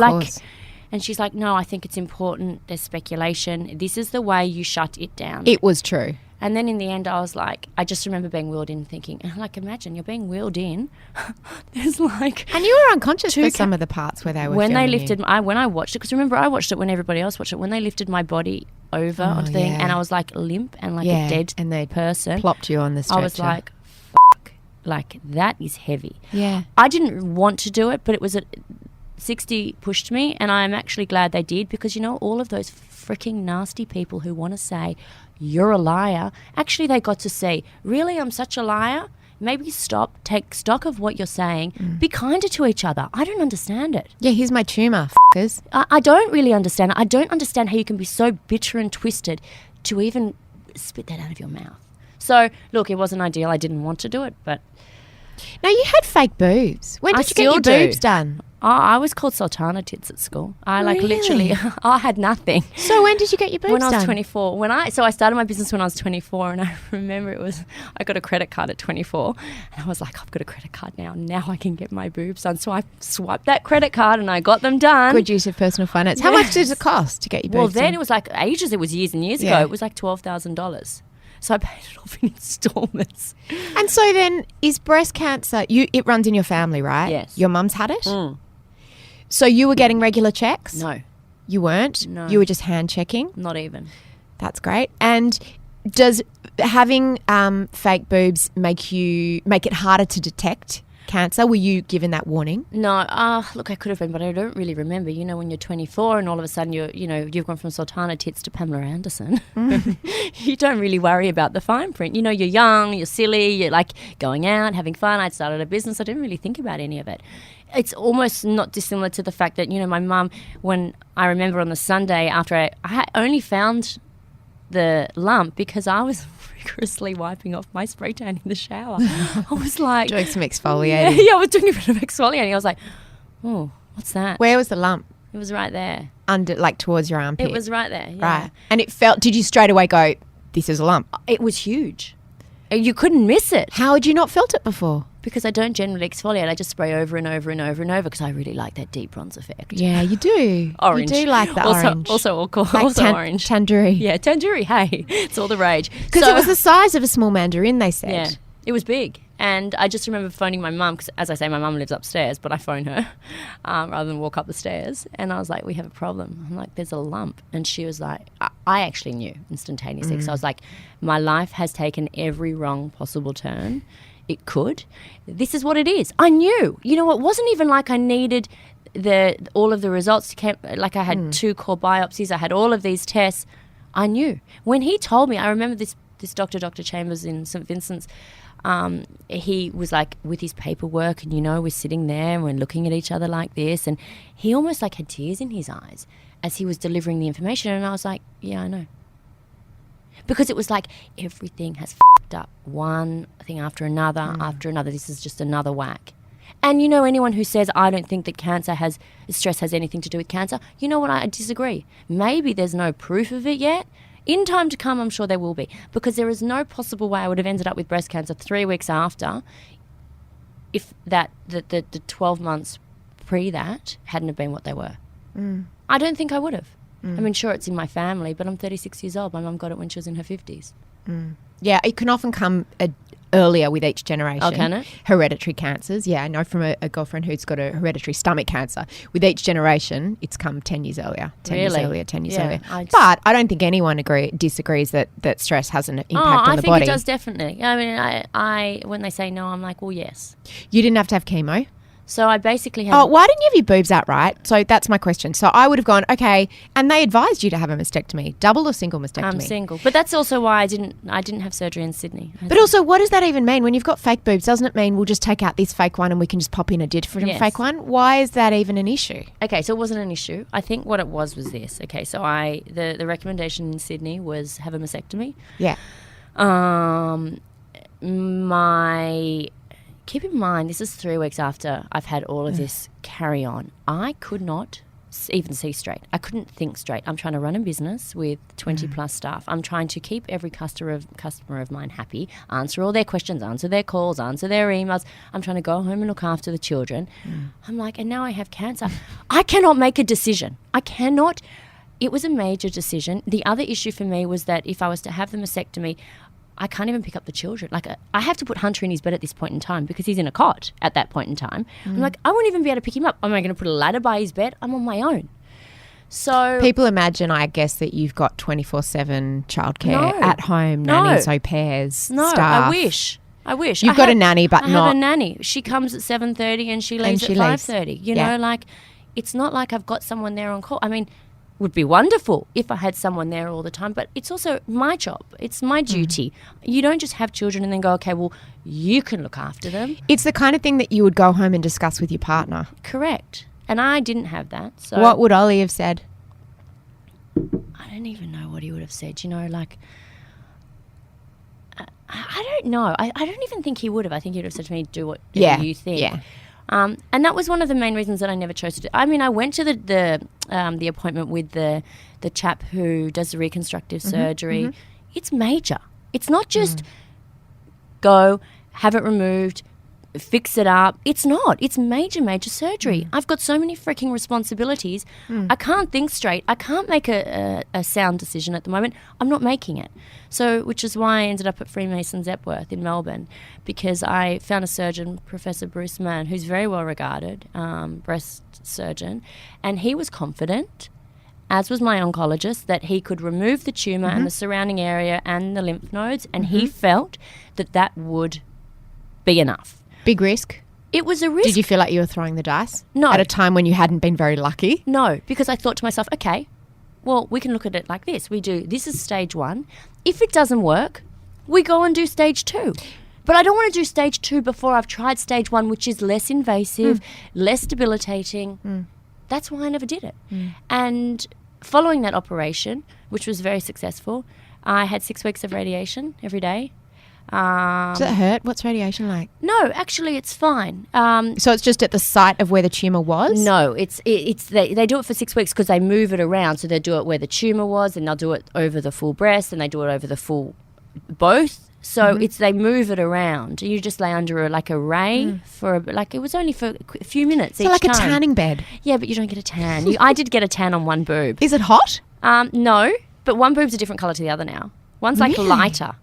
And she's like, "No, I think it's important. There's speculation. This is the way you shut it down." It was true. And then in the end, I was like, I just remember being wheeled in thinking, like, imagine you're being wheeled in. There's like... And you were unconscious for some of the parts where they were when filming they lifted... when I watched it, because remember, I watched it when everybody else watched it, when they lifted my body over onto the thing, and I was like limp and like a dead and they person. Plopped you on the stretcher. I was like, like, that is heavy. Yeah. I didn't want to do it, but it was 60 pushed me, and I'm actually glad they did, because, you know, all of those freaking nasty people who want to say you're a liar, actually they got to see, really, I'm such a liar? Maybe stop, take stock of what you're saying, be kinder to each other. I don't understand it. Yeah, here's my tumour, f***ers. I don't really understand it. I don't understand how you can be so bitter and twisted to even spit that out of your mouth. So, look, it wasn't ideal. I didn't want to do it, but... Now, you had fake boobs. When did you get your boobs done? I was called Sultana Tits at school. I literally, I had nothing. So when did you get your boobs When I was done? 24. So I started my business when I was 24, and I remember I got a credit card at 24, and I was like, I've got a credit card now. Now I can get my boobs done. So I swiped that credit card and I got them done. Good use of personal finance. How much does it cost to get your boobs Well, done? then it was like ages. It was years and years ago. It was like $12,000. So I paid it off in installments. And so then is breast cancer, it runs in your family, right? Yes. Your mum's had it? So you were getting regular checks? No, You weren't? No. You were just hand checking? not even. That's great. And does having fake boobs make it harder to detect cancer? Were you given that warning? No, look, I could have been, but I don't really remember. You know, when you're 24 and all of a sudden you've gone from Sultana Tits to Pamela Anderson, you don't really worry about the fine print. You know, you're young, you're silly, you're like going out, having fun. I'd started a business. I didn't really think about any of it. It's almost not dissimilar to the fact that, you know, my mum, when I remember on the Sunday after I only found the lump because I was rigorously wiping off my spray tan in the shower. I was like... Doing some exfoliating. Yeah, I was doing a bit of exfoliating. I was like, oh, what's that? Where was the lump? It was right there. Under, like towards your armpit? It was right there, yeah. Right. And did you straight away go, this is a lump? It was huge. You couldn't miss it. How had you not felt it before? Because I don't generally exfoliate. I just spray over and over and over and over because I really like that deep bronze effect. Yeah, you do. Orange. You do like the orange. Also like orange. Tandoori. Yeah, tandoori, hey. It's all the rage. Because it was the size of a small mandarin, they said. Yeah, it was big. And I just remember phoning my mum because, as I say, my mum lives upstairs, but I phone her rather than walk up the stairs. And I was like, we have a problem. I'm like, there's a lump. And she was like, I actually knew instantaneously. So I was like, my life has taken every wrong possible turn it could. This is what it is. I knew. You know, it wasn't even like I needed all of the results. Like I had 2 core biopsies. I had all of these tests. I knew. When he told me, I remember this doctor, Dr. Chambers in St. Vincent's, he was like with his paperwork and, you know, we're sitting there and we're looking at each other like this, and he almost like had tears in his eyes as he was delivering the information, and I was like, yeah, I know. Because it was like everything has f***ed up, one thing after another, after another. This is just another whack. And, you know, anyone who says, I don't think that stress has anything to do with cancer, you know what, I disagree. Maybe there's no proof of it yet. In time to come, I'm sure there will be, because there is no possible way I would have ended up with breast cancer 3 weeks after if the 12 months pre that hadn't have been what they were. I don't think I would have. I mean, sure, it's in my family, but I'm 36 years old. My mum got it when she was in her 50s. Yeah, it can often come earlier with each generation. Oh, can it? Hereditary cancers. Yeah, I know from a girlfriend who's got a hereditary stomach cancer. With each generation, it's come 10 years earlier. 10 years earlier, 10 years earlier. But I don't think anyone disagrees that stress has an impact on the body. I think it does, definitely. I mean, I when they say no, I'm like, well, yes. You didn't have to have chemo? So I basically had... Oh, why didn't you have your boobs out right? So that's my question. So I would have gone, okay, and they advised you to have a mastectomy, double or single mastectomy? I'm single. But that's also why I didn't have surgery in Sydney. But also, what does that even mean? When you've got fake boobs, doesn't it mean we'll just take out this fake one and we can just pop in a different fake one? Why is that even an issue? Okay, so it wasn't an issue. I think what it was this. Okay, so the recommendation in Sydney was have a mastectomy. Yeah. Keep in mind, this is 3 weeks after I've had all of this carry on. I could not even see straight. I couldn't think straight. I'm trying to run a business with 20 plus staff. I'm trying to keep every customer of mine happy, answer all their questions, answer their calls, answer their emails. I'm trying to go home and look after the children. I'm like, and now I have cancer. I cannot make a decision. I cannot. It was a major decision. The other issue for me was that if I was to have the mastectomy, I can't even pick up the children. Like, I have to put Hunter in his bed at this point in time because he's in a cot at that point in time. I'm like, I won't even be able to pick him up. Am I going to put a ladder by his bed? I'm on my own. So people imagine, I guess, that you've got 24/7 childcare at home, nannies, au pairs, No, staff. I wish. You've got a nanny, but I not... have a nanny. She comes at 7:30 and she leaves at 5:30. You know, like, it's not like I've got someone there on call. I mean, would be wonderful if I had someone there all the time, but it's also my job. It's my duty. You don't just have children and then go, okay, well, you can look after them. It's the kind of thing that you would go home and discuss with your partner. Correct. And I didn't have that. So what would Ollie have said? I don't even know what he would have said. You know, like, I don't know. I don't even think he would have. I think he would have said to me, do what you think. Yeah. And that was one of the main reasons that I never chose to do. I mean, I went to the appointment with the chap who does the reconstructive surgery. It's major. It's not just go, have it removed, fix it up. It's not. It's major surgery. I've got so many freaking responsibilities. I can't think straight. I can't make a sound decision at the moment. I'm not making it. So, which is why I ended up at Freemasons Epworth in Melbourne, because I found a surgeon, Professor Bruce Mann, who's very well regarded, breast surgeon, and he was confident, as was my oncologist, that he could remove the tumour and the surrounding area and the lymph nodes, and he felt that would be enough. Big risk. It was a risk. Did you feel like you were throwing the dice? No. At a time when you hadn't been very lucky? No, because I thought to myself, okay, well, we can look at it like this. This is stage 1. If it doesn't work, we go and do stage 2. But I don't want to do stage 2 before I've tried stage 1, which is less invasive, less debilitating. That's why I never did it. And following that operation, which was very successful, I had 6 weeks of radiation every day. Does it hurt? What's radiation like? No, actually, it's fine. So it's just at the site of where the tumour was? No, they do it for 6 weeks because they move it around. So they do it where the tumour was, and they'll do it over the full breast, and they do it over the full both. So they move it around. You just lay under a ray for it was only for a few minutes. So each like a time. tanning bed? Yeah, but you don't get a tan. I did get a tan on one boob. Is it hot? No, but one boob's a different colour to the other now. One's like Really? lighter.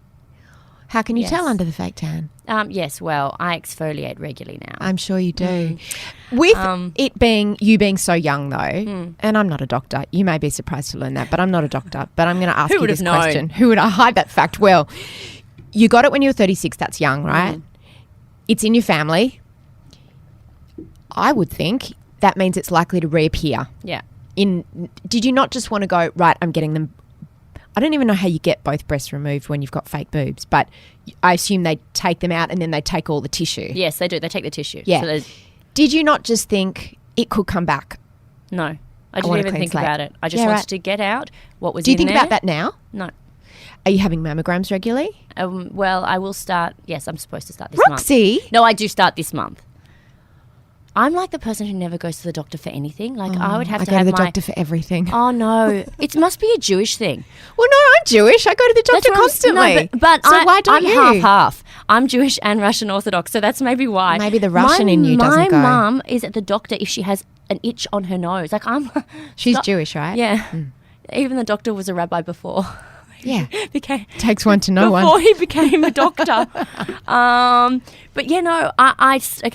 How can you Yes. tell under the fake tan? Yes, well, I exfoliate regularly now. I'm sure you do. With you being so young though, and I'm not a doctor, you may be surprised to learn that, but I'm not a doctor. But I'm going to ask Who you would this have known? question. Who would I hide that fact? Well, you got it when you were 36. That's young, right? It's in your family. I would think that means it's likely to reappear. Yeah. Did you not just want to go, right, I'm getting them? I don't even know how you get both breasts removed when you've got fake boobs, but I assume they take them out and then they take all the tissue. Yes, they do. They take the tissue. Yeah. So Did you not just think it could come back? no, I want didn't a even clean think slate. about it. I just Yeah, wanted right. to get out what was Do you in think there. about that now? No. Are you having mammograms regularly? Well, I will start. Yes, I'm supposed to start this Roxy? month. No, I do start this month. I'm like the person who never goes to the doctor for anything. Like I would have I to go have to the my. doctor for everything. Oh no, it must be a Jewish thing. Well, no, I'm Jewish. I go to the doctor That's what constantly. No, but so why don't I'm you? half. I'm Jewish and Russian Orthodox, so that's maybe why. Maybe the Russian in you doesn't go. My mum is at the doctor if she has an itch on her nose. Like She's Jewish, right? Yeah. Even the doctor was a rabbi before. Yeah. became Takes one to know before one. he became a doctor. But yeah, no,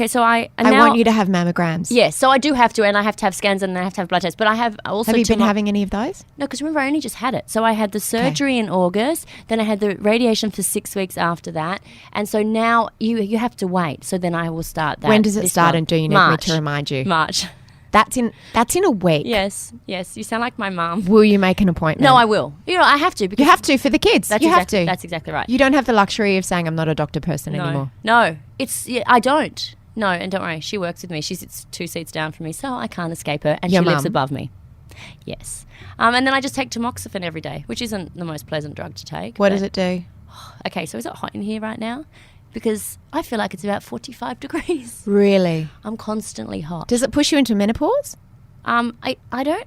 so I I want you to have mammograms. Yes, so I do have to, and I have to have scans, and I have to have blood tests. But I have also. Have you been having any of those? No, because remember, I only just had it. So I had the surgery in August, then I had the radiation for 6 weeks after that, and so now you have to wait. So then I will start that. When does it this start, month. and do you need me to remind you? March. That's in a week. Yes. You sound like my mum. Will you make an appointment? No, I will. I have to. Because You have to for the kids. You have to. That's exactly right. You don't have the luxury of saying I'm not a doctor person anymore. No, I don't. No, and don't worry, she works with me. She sits 2 seats down from me, so I can't escape her, and Your she lives mum? above me. Yes. And then I just take tamoxifen every day, which isn't the most pleasant drug to take. What but- does it do? Okay, so is it hot in here right now? Because I feel like it's about 45 degrees. Really? I'm constantly hot. Does it push you into menopause? I don't.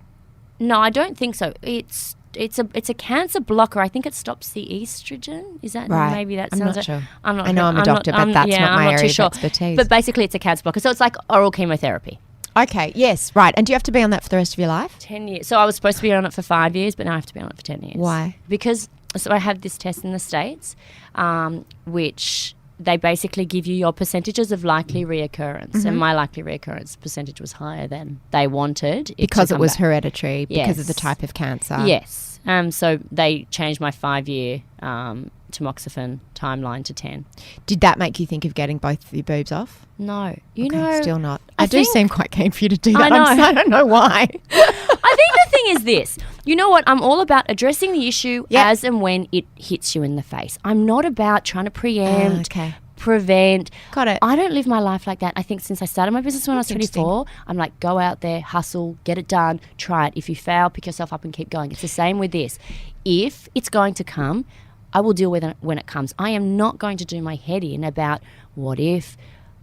No, I don't think so. It's a cancer blocker. I think it stops the estrogen. Is that Right. maybe that I'm sounds? not sure. I'm not. I know I'm a doctor, but that's not my I'm area too of sure. expertise. But basically, it's a cancer blocker. So it's like oral chemotherapy. Okay, yes, right. And do you have to be on that for the rest of your life? 10 years. So I was supposed to be on it for 5 years, but now I have to be on it for 10 years. Why? Because I have this test in the States, which they basically give you your percentages of likely reoccurrence, and my likely reoccurrence percentage was higher than they wanted. Because it was back. hereditary, because of the Yes. type of cancer. Yes. So they changed my 5-year tamoxifen timeline to 10. Did that make you think of getting both of your boobs off? No. Still not. I I do think- seem quite keen for you to do I that. know. I don't know why. I think the thing is this. You know what? I'm all about addressing the issue Yep. as and when it hits you in the face. I'm not about trying to preempt, okay. prevent. Got it. I don't live my life like that. I think since I started my business when I was 24, I'm like, go out there, hustle, get it done, try it. If you fail, pick yourself up and keep going. It's the same with this. If it's going to come, I will deal with it when it comes. I am not going to do my head in about what if,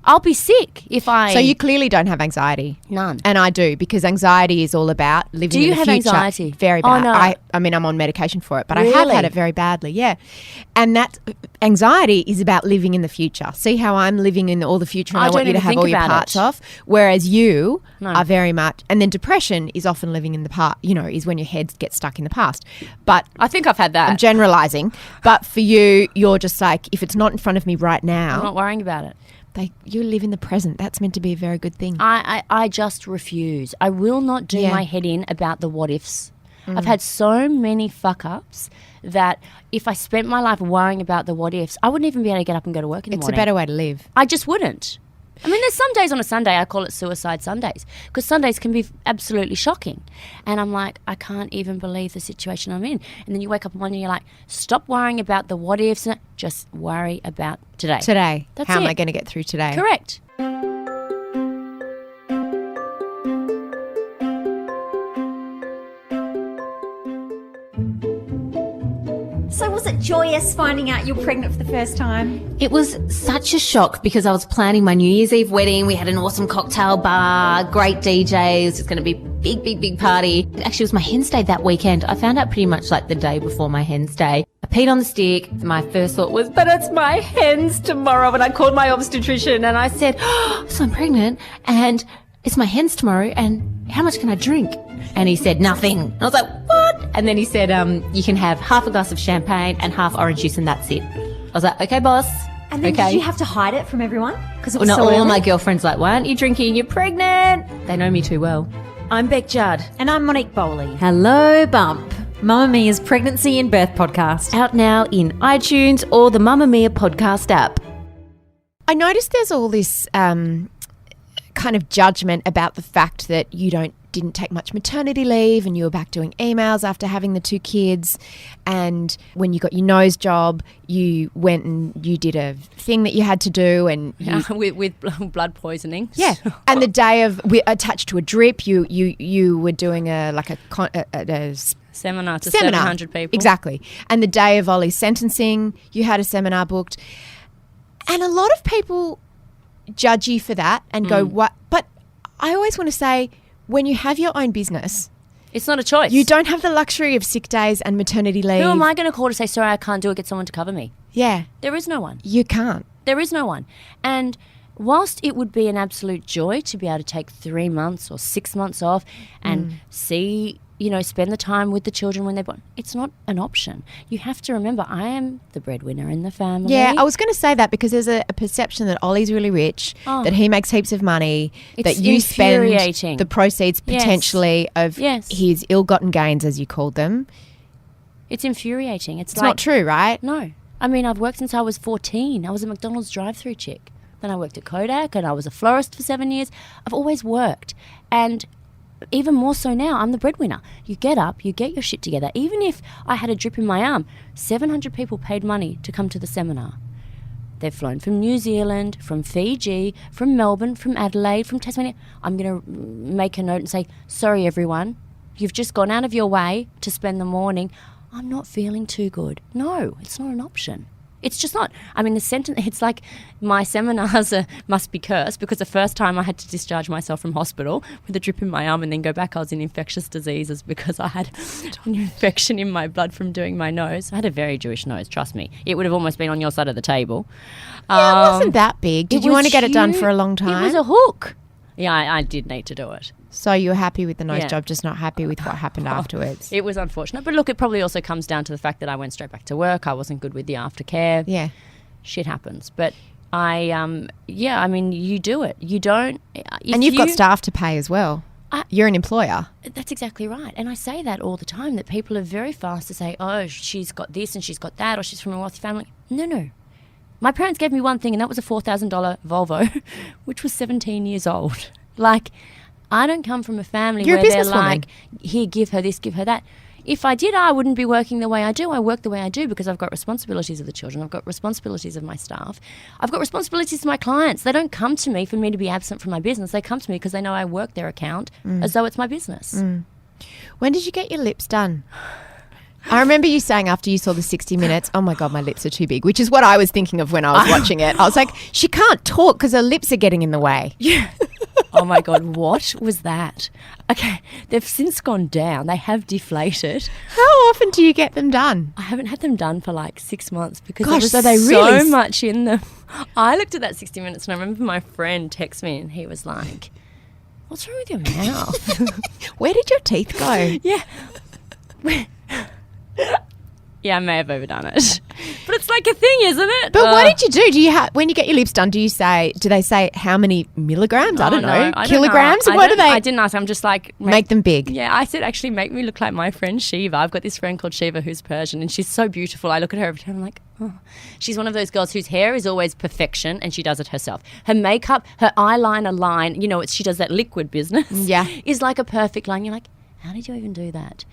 I'll be sick if I... So you clearly don't have anxiety. None. And I do, because anxiety is all about living Do in you the have future. anxiety? Very Oh, bad. no. I mean, I'm on medication for it, but I have Really? had it very badly, yeah. And that anxiety is about living in the future. See how I'm living in all the future and I I want don't you to even have think all your about parts it. off, whereas you No. are very much... And then depression is often living in the past, is when your head gets stuck in the past. But I think I've had that. I'm generalising. But for you, you're just like, if it's not in front of me right I'm now, not worrying about it. you live in the present. That's meant to be a very good thing. I just refuse. I will not do Yeah. my head in about the what ifs. I've had so many fuck ups that if I spent my life worrying about the what ifs, I wouldn't even be able to get up and go to work in the It's morning. a better way to live. I just wouldn't. I mean, there's some days on a Sunday, I call it suicide Sundays, because Sundays can be absolutely shocking. And I'm like, I can't even believe the situation I'm in. And then you wake up one day and you're like, stop worrying about the what ifs, just worry about today. Today. That's How am it. I going to get through today? Correct. So was it joyous finding out you're pregnant for the first time? It was such a shock because I was planning my New Year's Eve wedding. We had an awesome cocktail bar, great DJs. It's going to be big party. Actually, it was my hen's day that weekend. I found out pretty much like the day before my hen's day. I peed on the stick. My first thought was, but it's my hen's tomorrow. And I called my obstetrician and I said, oh, so I'm pregnant and it's my hen's tomorrow and how much can I drink? And he said, nothing. And I was like, what? And then he said, you can have half a glass of champagne and half orange juice and that's it. I was like, okay, boss. And then okay. did you have to hide it from everyone? Because it Well, was not so all early? of my girlfriends like, why aren't you drinking? You're pregnant. They know me too well. I'm Beck Judd. And I'm Monique Bowley. Hello, Bump. Mamma Mia's Pregnancy and Birth podcast. Out now in iTunes or the Mamma Mia podcast app. I noticed there's all this kind of judgment about the fact that you didn't take much maternity leave and you were back doing emails after having the 2 kids, and when you got your nose job you went and you did a thing that you had to do and you, with blood poisoning. yeah, and the day of attached to a drip you were doing a Seminar to seminar. 700 people. Exactly. And the day of Ollie's sentencing you had a seminar booked, and a lot of people judge you for that and go, what? But I always want to say, when you have your own business, It's not a choice. you don't have the luxury of sick days and maternity leave. Who am I going to call to say, sorry, I can't do it, get someone to cover me? Yeah, There is no one. you can't. There is no one. And whilst it would be an absolute joy to be able to take 3 months or 6 months off and see, spend the time with the children when they're born, it's not an option. You have to remember, I am the breadwinner in the family. Yeah, I was going to say that because there's a perception that Ollie's really rich, that he makes heaps of money, that It's you spend infuriating. the proceeds Yes. potentially of Yes. his ill-gotten gains, as you called them. It's infuriating. It's It's not true, right? No. I mean, I've worked since I was 14. I was a McDonald's drive-through chick. Then I worked at Kodak and I was a florist for 7 years. I've always worked. And even more so now, I'm the breadwinner. You get up, you get your shit together. Even if I had a drip in my arm, 700 people paid money to come to the seminar. They've flown from New Zealand, from Fiji, from Melbourne, from Adelaide, from Tasmania. I'm going to make a note and say, sorry, everyone. You've just gone out of your way to spend the morning. I'm not feeling too good. No, it's not an option. It's just not. I mean, it's like my seminars must be cursed because the first time I had to discharge myself from hospital with a drip in my arm and then go back, I was in infectious diseases because I had an infection in my blood from doing my nose. I had a very Jewish nose, trust me. It would have almost been on your side of the table. Yeah, it wasn't that big. Did you want to get it done for a long time? It was a hook. Yeah, I did need to do it. So you were happy with the nose Yeah. job, just not happy with what happened afterwards. It was unfortunate. But look, it probably also comes down to the fact that I went straight back to work. I wasn't good with the aftercare. Yeah. Shit happens. But I mean, you do it. You don't. And you've got staff to pay as well. You're an employer. That's exactly right. And I say that all the time, that people are very fast to say, oh, she's got this and she's got that, or she's from a wealthy family. No. My parents gave me one thing, and that was a $4,000 Volvo, which was 17 years old. Like, I don't come from a family You're a where they're businesswoman. like, here, give her this, give her that. If I did, I wouldn't be working the way I do. I work the way I do because I've got responsibilities of the children. I've got responsibilities of my staff. I've got responsibilities to my clients. They don't come to me for me to be absent from my business. They come to me because they know I work their account as though it's my business. When did you get your lips done? I remember you saying after you saw the 60 Minutes, oh my God, my lips are too big, which is what I was thinking of when I was watching it. I was like, she can't talk because her lips are getting in the way. Yeah. Oh my God, what was that? Okay, they've since gone down. They have deflated. How often do you get them done? I haven't had them done for like 6 months because Gosh, there so was they really so much in them. I looked at that 60 Minutes and I remember my friend text me and he was like, what's wrong with your mouth? Where did your teeth go? Yeah. Yeah, I may have overdone it. But it's like a thing, isn't it? But what did you do? Do you when you get your lips done, do they say how many milligrams? I don't know. Kilograms? What do they? I didn't ask. I'm just like... Make them big. Yeah, I said actually make me look like my friend Shiva. I've got this friend called Shiva who's Persian and she's so beautiful. I look at her every time I'm like, oh. She's one of those girls whose hair is always perfection and she does it herself. Her makeup, her eyeliner line, she does that liquid business. Yeah. Is like a perfect line. You're like, how did you even do that?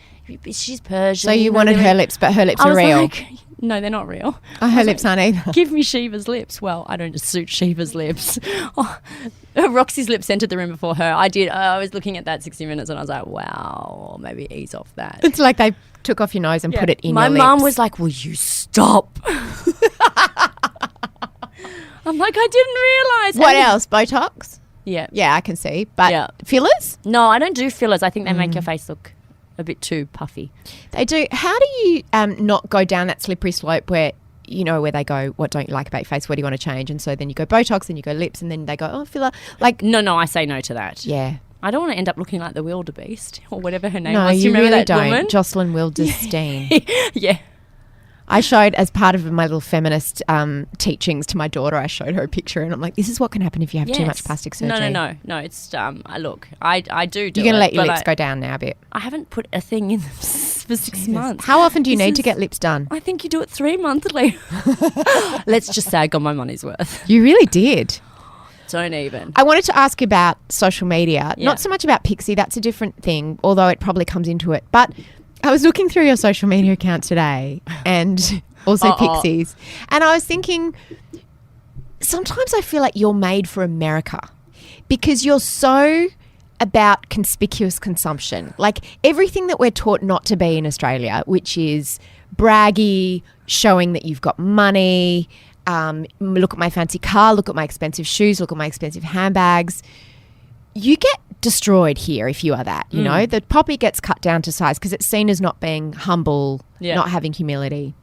She's Persian. So you wanted her lips, but her lips are real. Like, no, they're not real. Oh, her lips aren't either. Give me Shiva's lips. Well, I don't just suit Shiva's lips. Oh, Roxy's lips entered the room before her. I was looking at that 60 Minutes and I was like, wow, maybe ease off that. It's like they took off your nose and put it in your lips. My mum was like, will you stop? I'm like, I didn't realise. What else? Botox? Yeah. Yeah, I can see. But fillers? No, I don't do fillers. I think they make your face look a bit too puffy. They do. How do you not go down that slippery slope where they go, what don't you like about your face? What do you want to change? And so then you go Botox and you go lips and then they go, oh, filler. Like, no, I say no to that. Yeah. I don't want to end up looking like the wildebeest or whatever her name no, was. You remember really that don't. Woman? Jocelyn Wilderstein. Yeah. I showed, as part of my little feminist teachings to my daughter, I showed her a picture and I'm like, this is what can happen if you have too much plastic surgery. No. It's, look, I do You're going to let your lips go down now a bit. I haven't put a thing in them for 6 months. How often do you need to get lips done? I think you do it 3 monthly. Let's just say I got my money's worth. You really did. Don't even. I wanted to ask you about social media. Not so much about Pixie. That's a different thing, although it probably comes into it. But I was looking through your social media account today and also Pixie's. And I was thinking, sometimes I feel like you're made for America because you're so about conspicuous consumption. Like everything that we're taught not to be in Australia, which is braggy, showing that you've got money, look at my fancy car, look at my expensive shoes, look at my expensive handbags. You get destroyed here if you are that, you know. The poppy gets cut down to size because it's seen as not being humble, not having humility.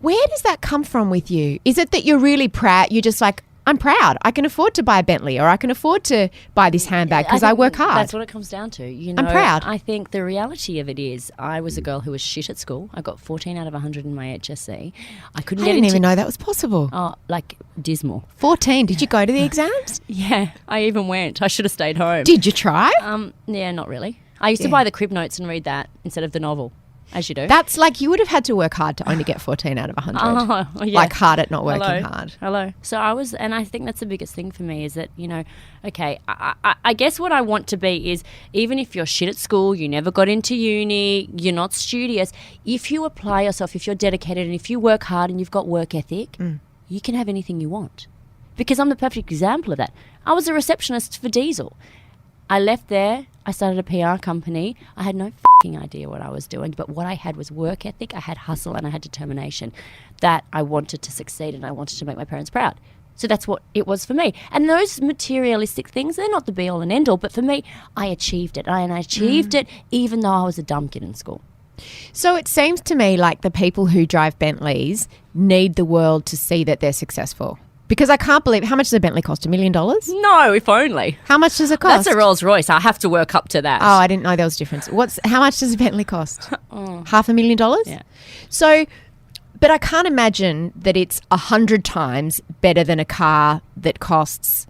Where does that come from with you? Is it that you're really proud? You're just like, I'm proud. I can afford to buy a Bentley or I can afford to buy this handbag because I work hard. That's what it comes down to. I'm proud. I think the reality of it is I was a girl who was shit at school. I got 14 out of 100 in my HSC. I didn't even know that was possible. Oh, like dismal. 14. Did you go to the exams? Yeah, I even went. I should have stayed home. Did you try? Yeah, not really. I used to buy the crib notes and read that instead of the novel. As you do. That's like you would have had to work hard to only get 14 out of 100. Oh, yeah. Like hard at not working hard. Hello. So I think that's the biggest thing for me is that, okay, I guess what I want to be is even if you're shit at school, you never got into uni, you're not studious, if you apply yourself, if you're dedicated and if you work hard and you've got work ethic, you can have anything you want. Because I'm the perfect example of that. I was a receptionist for Diesel. I left there. I started a PR company. I had no fucking idea what I was doing, but what I had was work ethic, I had hustle, and I had determination that I wanted to succeed and I wanted to make my parents proud. So that's what it was for me. And those materialistic things, they're not the be-all and end-all, but for me, I achieved it. And I achieved it even though I was a dumb kid in school. So it seems to me like the people who drive Bentleys need the world to see that they're successful. Because I can't believe, how much does a Bentley cost? $1 million? No, if only. How much does it cost? That's a Rolls Royce. I have to work up to that. Oh, I didn't know there was a difference. How much does a Bentley cost? $500,000? Yeah. So, but I can't imagine that it's 100 times better than a car that costs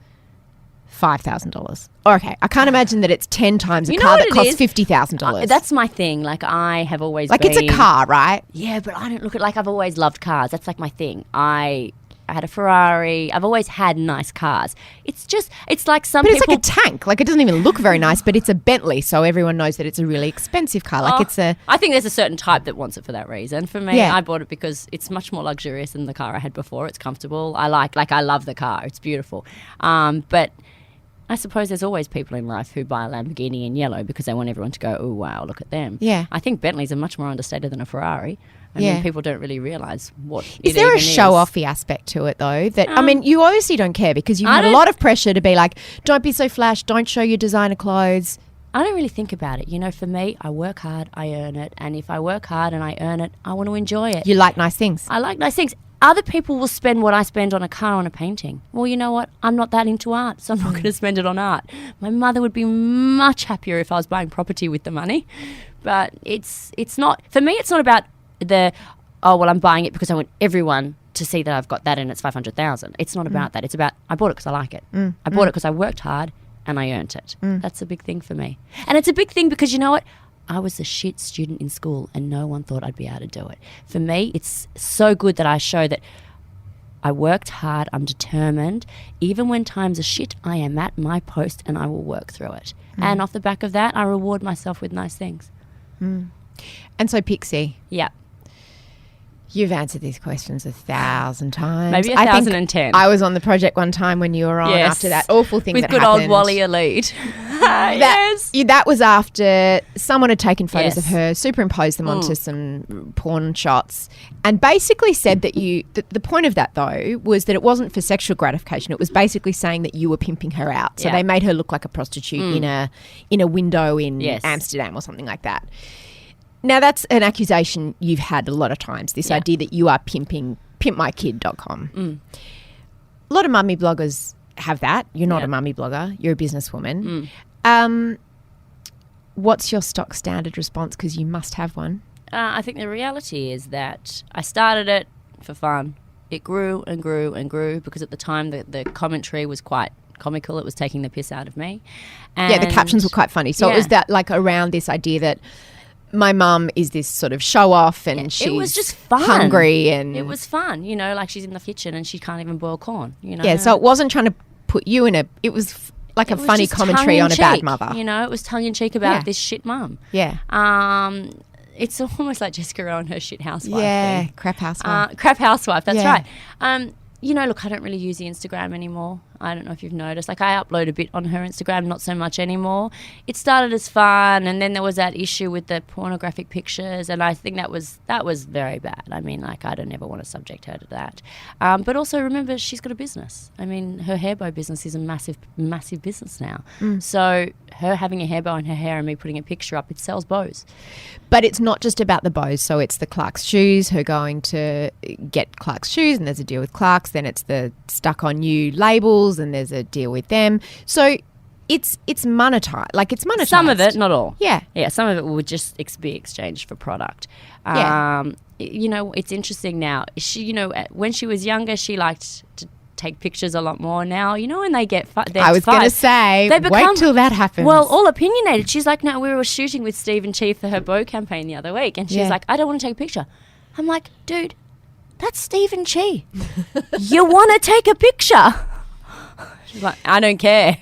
$5,000. Okay, I can't imagine that it's 10 times a car that costs $50,000. That's my thing. Like I have always been... Like it's a car, right? Yeah, but I don't look at like I've always loved cars. That's like my thing. I had a Ferrari. I've always had nice cars. It's like some people... But it's like a tank. Like it doesn't even look very nice, but it's a Bentley, so everyone knows that it's a really expensive car. Like I think there's a certain type that wants it for that reason. For me, I bought it because it's much more luxurious than the car I had before. It's comfortable. I love the car. It's beautiful. But I suppose there's always people in life who buy a Lamborghini in yellow because they want everyone to go, oh, wow, look at them. Yeah. I think Bentleys are much more understated than a Ferrari. I Yeah. mean, people don't really realise what Is there a show-offy aspect to it, though? That I mean, you obviously don't care because you've had a lot of pressure to be like, don't be so flash, don't show your designer clothes. I don't really think about it. You know, for me, I work hard, I earn it. And if I work hard and I earn it, I want to enjoy it. You like nice things. I like nice things. Other people will spend what I spend on a car on a painting. Well, you know what? I'm not that into art, so I'm not going to spend it on art. My mother would be much happier if I was buying property with the money. But it's not, for me, it's not about I'm buying it because I want everyone to see that I've got that and it's 500,000. It's not about that. It's about, I bought it because I like it. I bought it because I worked hard and I earned it. That's a big thing for me. And it's a big thing because, you know what? I was a shit student in school and no one thought I'd be able to do it. For me, it's so good that I show that I worked hard, I'm determined. Even when times are shit, I am at my post and I will work through it. And off the back of that, I reward myself with nice things. And so, Pixie. Yeah. You've answered these questions 1,000 times. Maybe I think 1,010. I was on the project one time when you were on after that awful thing with that good happened. old Wally Elite. Yes. That was after someone had taken photos Yes. of her, superimposed them onto some porn shots, and basically said that the point of that, though, was that it wasn't for sexual gratification. It was basically saying that you were pimping her out. So they made her look like a prostitute in a window in Amsterdam or something like that. Now, that's an accusation you've had a lot of times, this idea that you are pimpmykid.com. A lot of mummy bloggers have that. You're not a mummy blogger. You're a businesswoman. What's your stock standard response? Because you must have one. I think the reality is that I started it for fun. It grew and grew and grew because at the time the commentary was quite comical. It was taking the piss out of me. And the captions were quite funny. So it was that like around this idea that my mum is this sort of show off and she's it was just fun. Hungry and it was fun, you know, like she's in the kitchen and she can't even boil corn, you know. Yeah, so it wasn't trying to put you in it was like a funny commentary on a bad mother. You know, it was tongue in cheek about this shit mum. Yeah. It's almost like Jessica Rowe and her shit housewife. Yeah, thing. crap housewife. Crap housewife, that's right. You know, look, I don't really use the Instagram anymore. I don't know if you've noticed. Like, I upload a bit on her Instagram, not so much anymore. It started as fun, and then there was that issue with the pornographic pictures, and I think that was very bad. I mean, like, I don't ever want to subject her to that. But also, remember, she's got a business. I mean, her hair bow business is a massive, massive business now. So her having a hair bow in her hair and me putting a picture up, it sells bows. But it's not just about the bows. So it's the Clark's shoes, her going to get Clark's shoes, and there's a deal with Clark's. Then it's the Stuck On You labels, and there's a deal with them. So it's monetized. Like, it's monetized. Some of it, not all. Yeah. Yeah, some of it would just be exchanged for product. You know, it's interesting now. She, you know, when she was younger, she liked to take pictures a lot more. Now, you know, when they get I was going to say, wait till that happens. Well, all opinionated. She's like, no, we were shooting with Stephen Chi for her bow campaign the other week, and she's like, I don't want to take a picture. I'm like, dude, that's Stephen Chi. You want to take a picture? She's like, I don't care.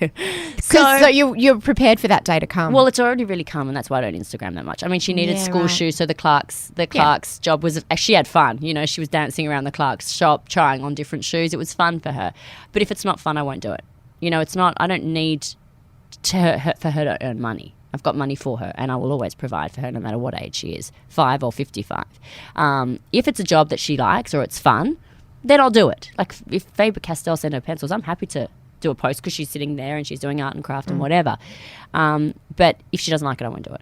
So you're prepared for that day to come. Well, it's already really come, and that's why I don't Instagram that much. I mean, she needed school shoes, so the Clark's job was, she had fun. You know, she was dancing around the Clark's shop, trying on different shoes. It was fun for her. But if it's not fun, I won't do it. You know, it's not, I don't need for her to earn money. I've got money for her, and I will always provide for her no matter what age she is, 5 or 55. If it's a job that she likes or it's fun, then I'll do it. Like, if Faber-Castell send her pencils, I'm happy to do a post because she's sitting there and she's doing art and craft and whatever. But if she doesn't like it, I won't do it.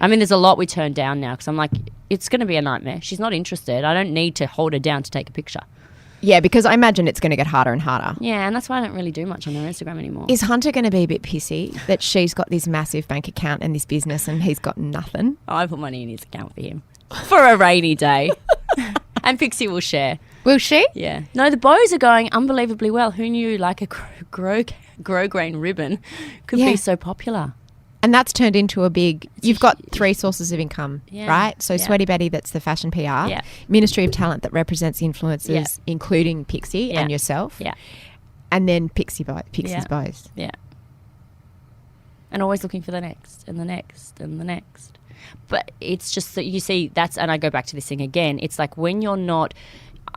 I mean, there's a lot we turn down now because I'm like, it's going to be a nightmare. She's not interested. I don't need to hold her down to take a picture. Yeah, because I imagine it's going to get harder and harder. Yeah, and that's why I don't really do much on her Instagram anymore. Is Hunter going to be a bit pissy that she's got this massive bank account and this business and he's got nothing? I put money in his account for him for a rainy day. And Pixie will share. Will she? Yeah. No, the bows are going unbelievably well. Who knew, like, a grow grain ribbon could be so popular? And that's turned into a big... You've got 3 sources of income, right? So Sweaty Betty, that's the fashion PR. Yeah. Ministry of Talent, that represents influencers, including Pixie and yourself. Yeah. And then Pixie's bows. Yeah. And always looking for the next and the next and the next. But it's just that you see, and I go back to this thing again, it's like when you're not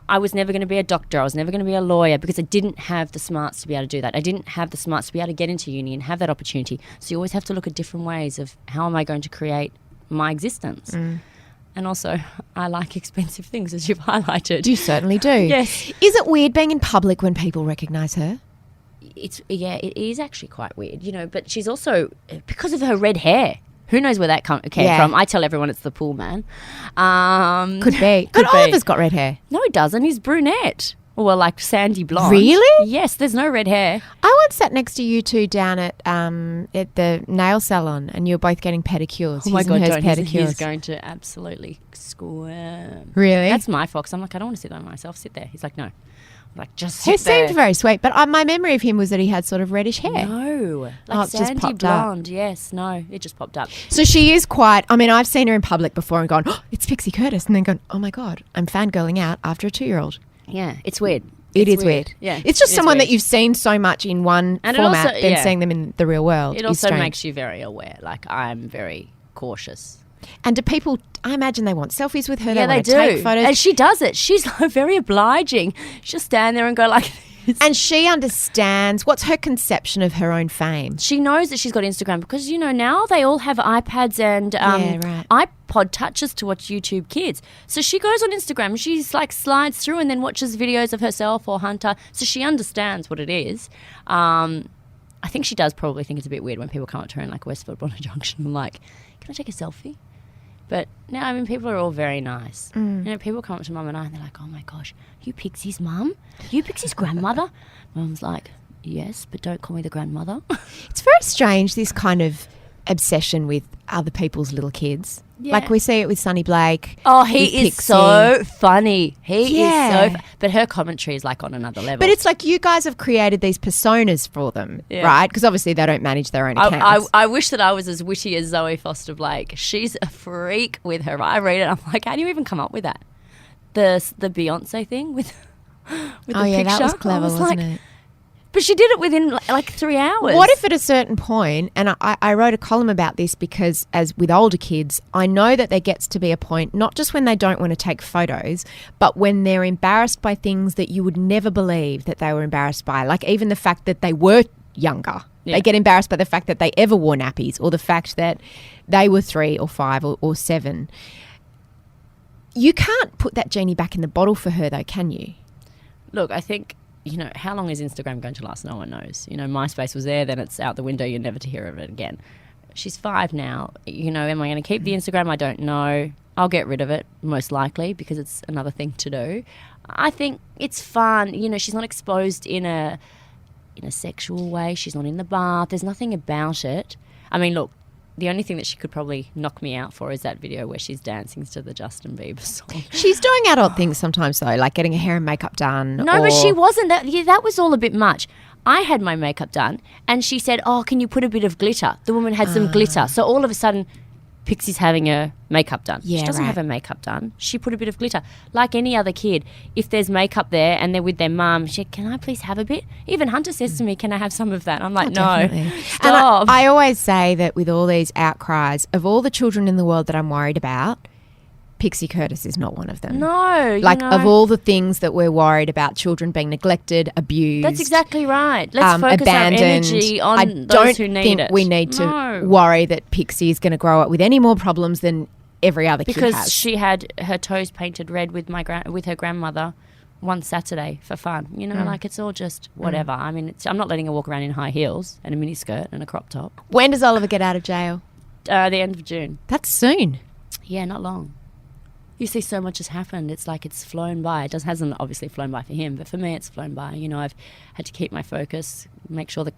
I was never going to be a doctor. I was never going to be a lawyer because I didn't have the smarts to be able to do that. I didn't have the smarts to be able to get into uni and have that opportunity. So you always have to look at different ways of how am I going to create my existence. And also, I like expensive things, as you've highlighted. You certainly do. Yes. Is it weird being in public when people recognise her? It is actually quite weird, you know, but she's also, because of her red hair, who knows where that came from? I tell everyone it's the pool man. Could be. But Oliver's got red hair. No, he doesn't. He's brunette. Well, like sandy blonde. Really? Yes, there's no red hair. I once sat next to you two down at the nail salon and you were both getting pedicures. Oh my God, hers he's going to absolutely squirm. Really? That's my fox. I'm like, I don't want to sit by myself. Sit there. He's like, no. I'm like, just sit He there. seemed very sweet, but my memory of him was that he had sort of reddish hair. No. Oh, Like it just sandy popped blonde. Yes, no. It just popped up. So she is quite, I mean, I've seen her in public before and gone, oh, it's Pixie Curtis. And then gone, oh my God, I'm fangirling out after a 2-year-old. Yeah, it's weird. It is weird. Yeah. It's just it is someone weird. that you've seen so much in one And format it also, than seeing them in the real world. It is also strange. makes you very aware. Like, I'm very cautious. And do people, I imagine they want selfies with her. Yeah, they they want do. to take photos. And she does it. She's like very obliging. She'll stand there and go like this. And she understands, what's her conception of her own fame? She knows that she's got Instagram because, you know, now they all have iPads and iPod touches to watch YouTube Kids. So she goes on Instagram and she's like slides through and then watches videos of herself or Hunter. So she understands what it is. I think she does probably think it's a bit weird when people come up to her in like Westfield Bonner Junction and like, can I take a selfie? But no, I mean, people are all very nice. You know, people come up to Mum and I and they're like, oh my gosh, you Pixie's mum? You Pixie's grandmother? Mum's like, yes, but don't call me the grandmother. It's very strange, this kind of obsession with other people's little kids. Yeah. Like we see it with Sonny Blake. Oh, with he is Pixie. so funny. He Yeah. is so but her commentary is like on another level. But it's like you guys have created these personas for them, right? Because obviously they don't manage their own accounts. I wish that I was as witty as Zoe Foster Blake. She's a freak with her. I read it. I'm like, how do you even come up with that? The Beyonce thing with the picture. That was clever, I was wasn't like, it? But she did it within like 3 hours. What if at a certain point, and I wrote a column about this because as with older kids, I know that there gets to be a point, not just when they don't want to take photos, but when they're embarrassed by things that you would never believe that they were embarrassed by. Like even the fact that they were younger. Yeah. They get embarrassed by the fact that they ever wore nappies or the fact that they were 3 or 5 or 7. You can't put that genie back in the bottle for her though, can you? Look, I think, you know, how long is Instagram going to last? No one knows. You know, MySpace was there, then it's out the window. You're never to hear of it again. She's 5 now. You know, am I going to keep the Instagram? I don't know. I'll get rid of it, most likely, because it's another thing to do. I think it's fun. You know, she's not exposed in a sexual way. She's not in the bath. There's nothing about it. I mean, look, the only thing that she could probably knock me out for is that video where she's dancing to the Justin Bieber song. She's doing adult things sometimes though, like getting her hair and makeup done. No, but she wasn't. That was all a bit much. I had my makeup done and she said, oh, can you put a bit of glitter? The woman had some glitter. So all of a sudden, Pixie's having her makeup done. Yeah, she doesn't right. have her makeup done. She put a bit of glitter. Like any other kid, if there's makeup there and they're with their mum, she said, can I please have a bit? Even Hunter says to me, can I have some of that? I'm like, no, Definitely. stop. And I always say that with all these outcries, of all the children in the world that I'm worried about, Pixie Curtis is not one of them. No. Like, you know. of all the things that we're worried about, children being neglected, abused. That's exactly right. Let's focus abandoned. our energy on I those don't who need think it. we need to worry that Pixie is going to grow up with any more problems than every other kid because has. she had her toes painted red with with her grandmother one Saturday for fun. You know, like it's all just whatever. I mean, I'm not letting her walk around in high heels and a mini skirt and a crop top. When does Oliver get out of jail? The end of June. That's soon. Yeah, not long. You see, so much has happened. It's like it's flown by. It hasn't obviously flown by for him, but for me, it's flown by. You know, I've had to keep my focus, make sure that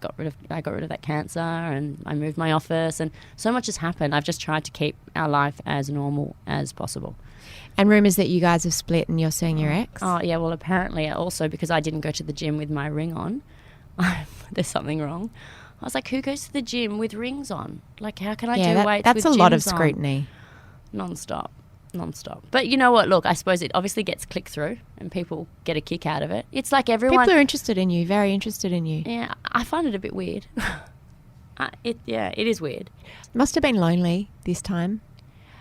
I got rid of that cancer, and I moved my office, and so much has happened. I've just tried to keep our life as normal as possible. And rumours that you guys have split and you're seeing your ex? Oh, yeah, well, apparently also because I didn't go to the gym with my ring on, there's something wrong. I was like, who goes to the gym with rings on? Like, how can I do weights that's with a lot of gyms on? scrutiny. Non-stop. But you know what? Look, I suppose it obviously gets clicked through and people get a kick out of it. It's like everyone... People are interested in you, very interested in you. Yeah, I find it a bit weird. It is weird. Must have been lonely this time.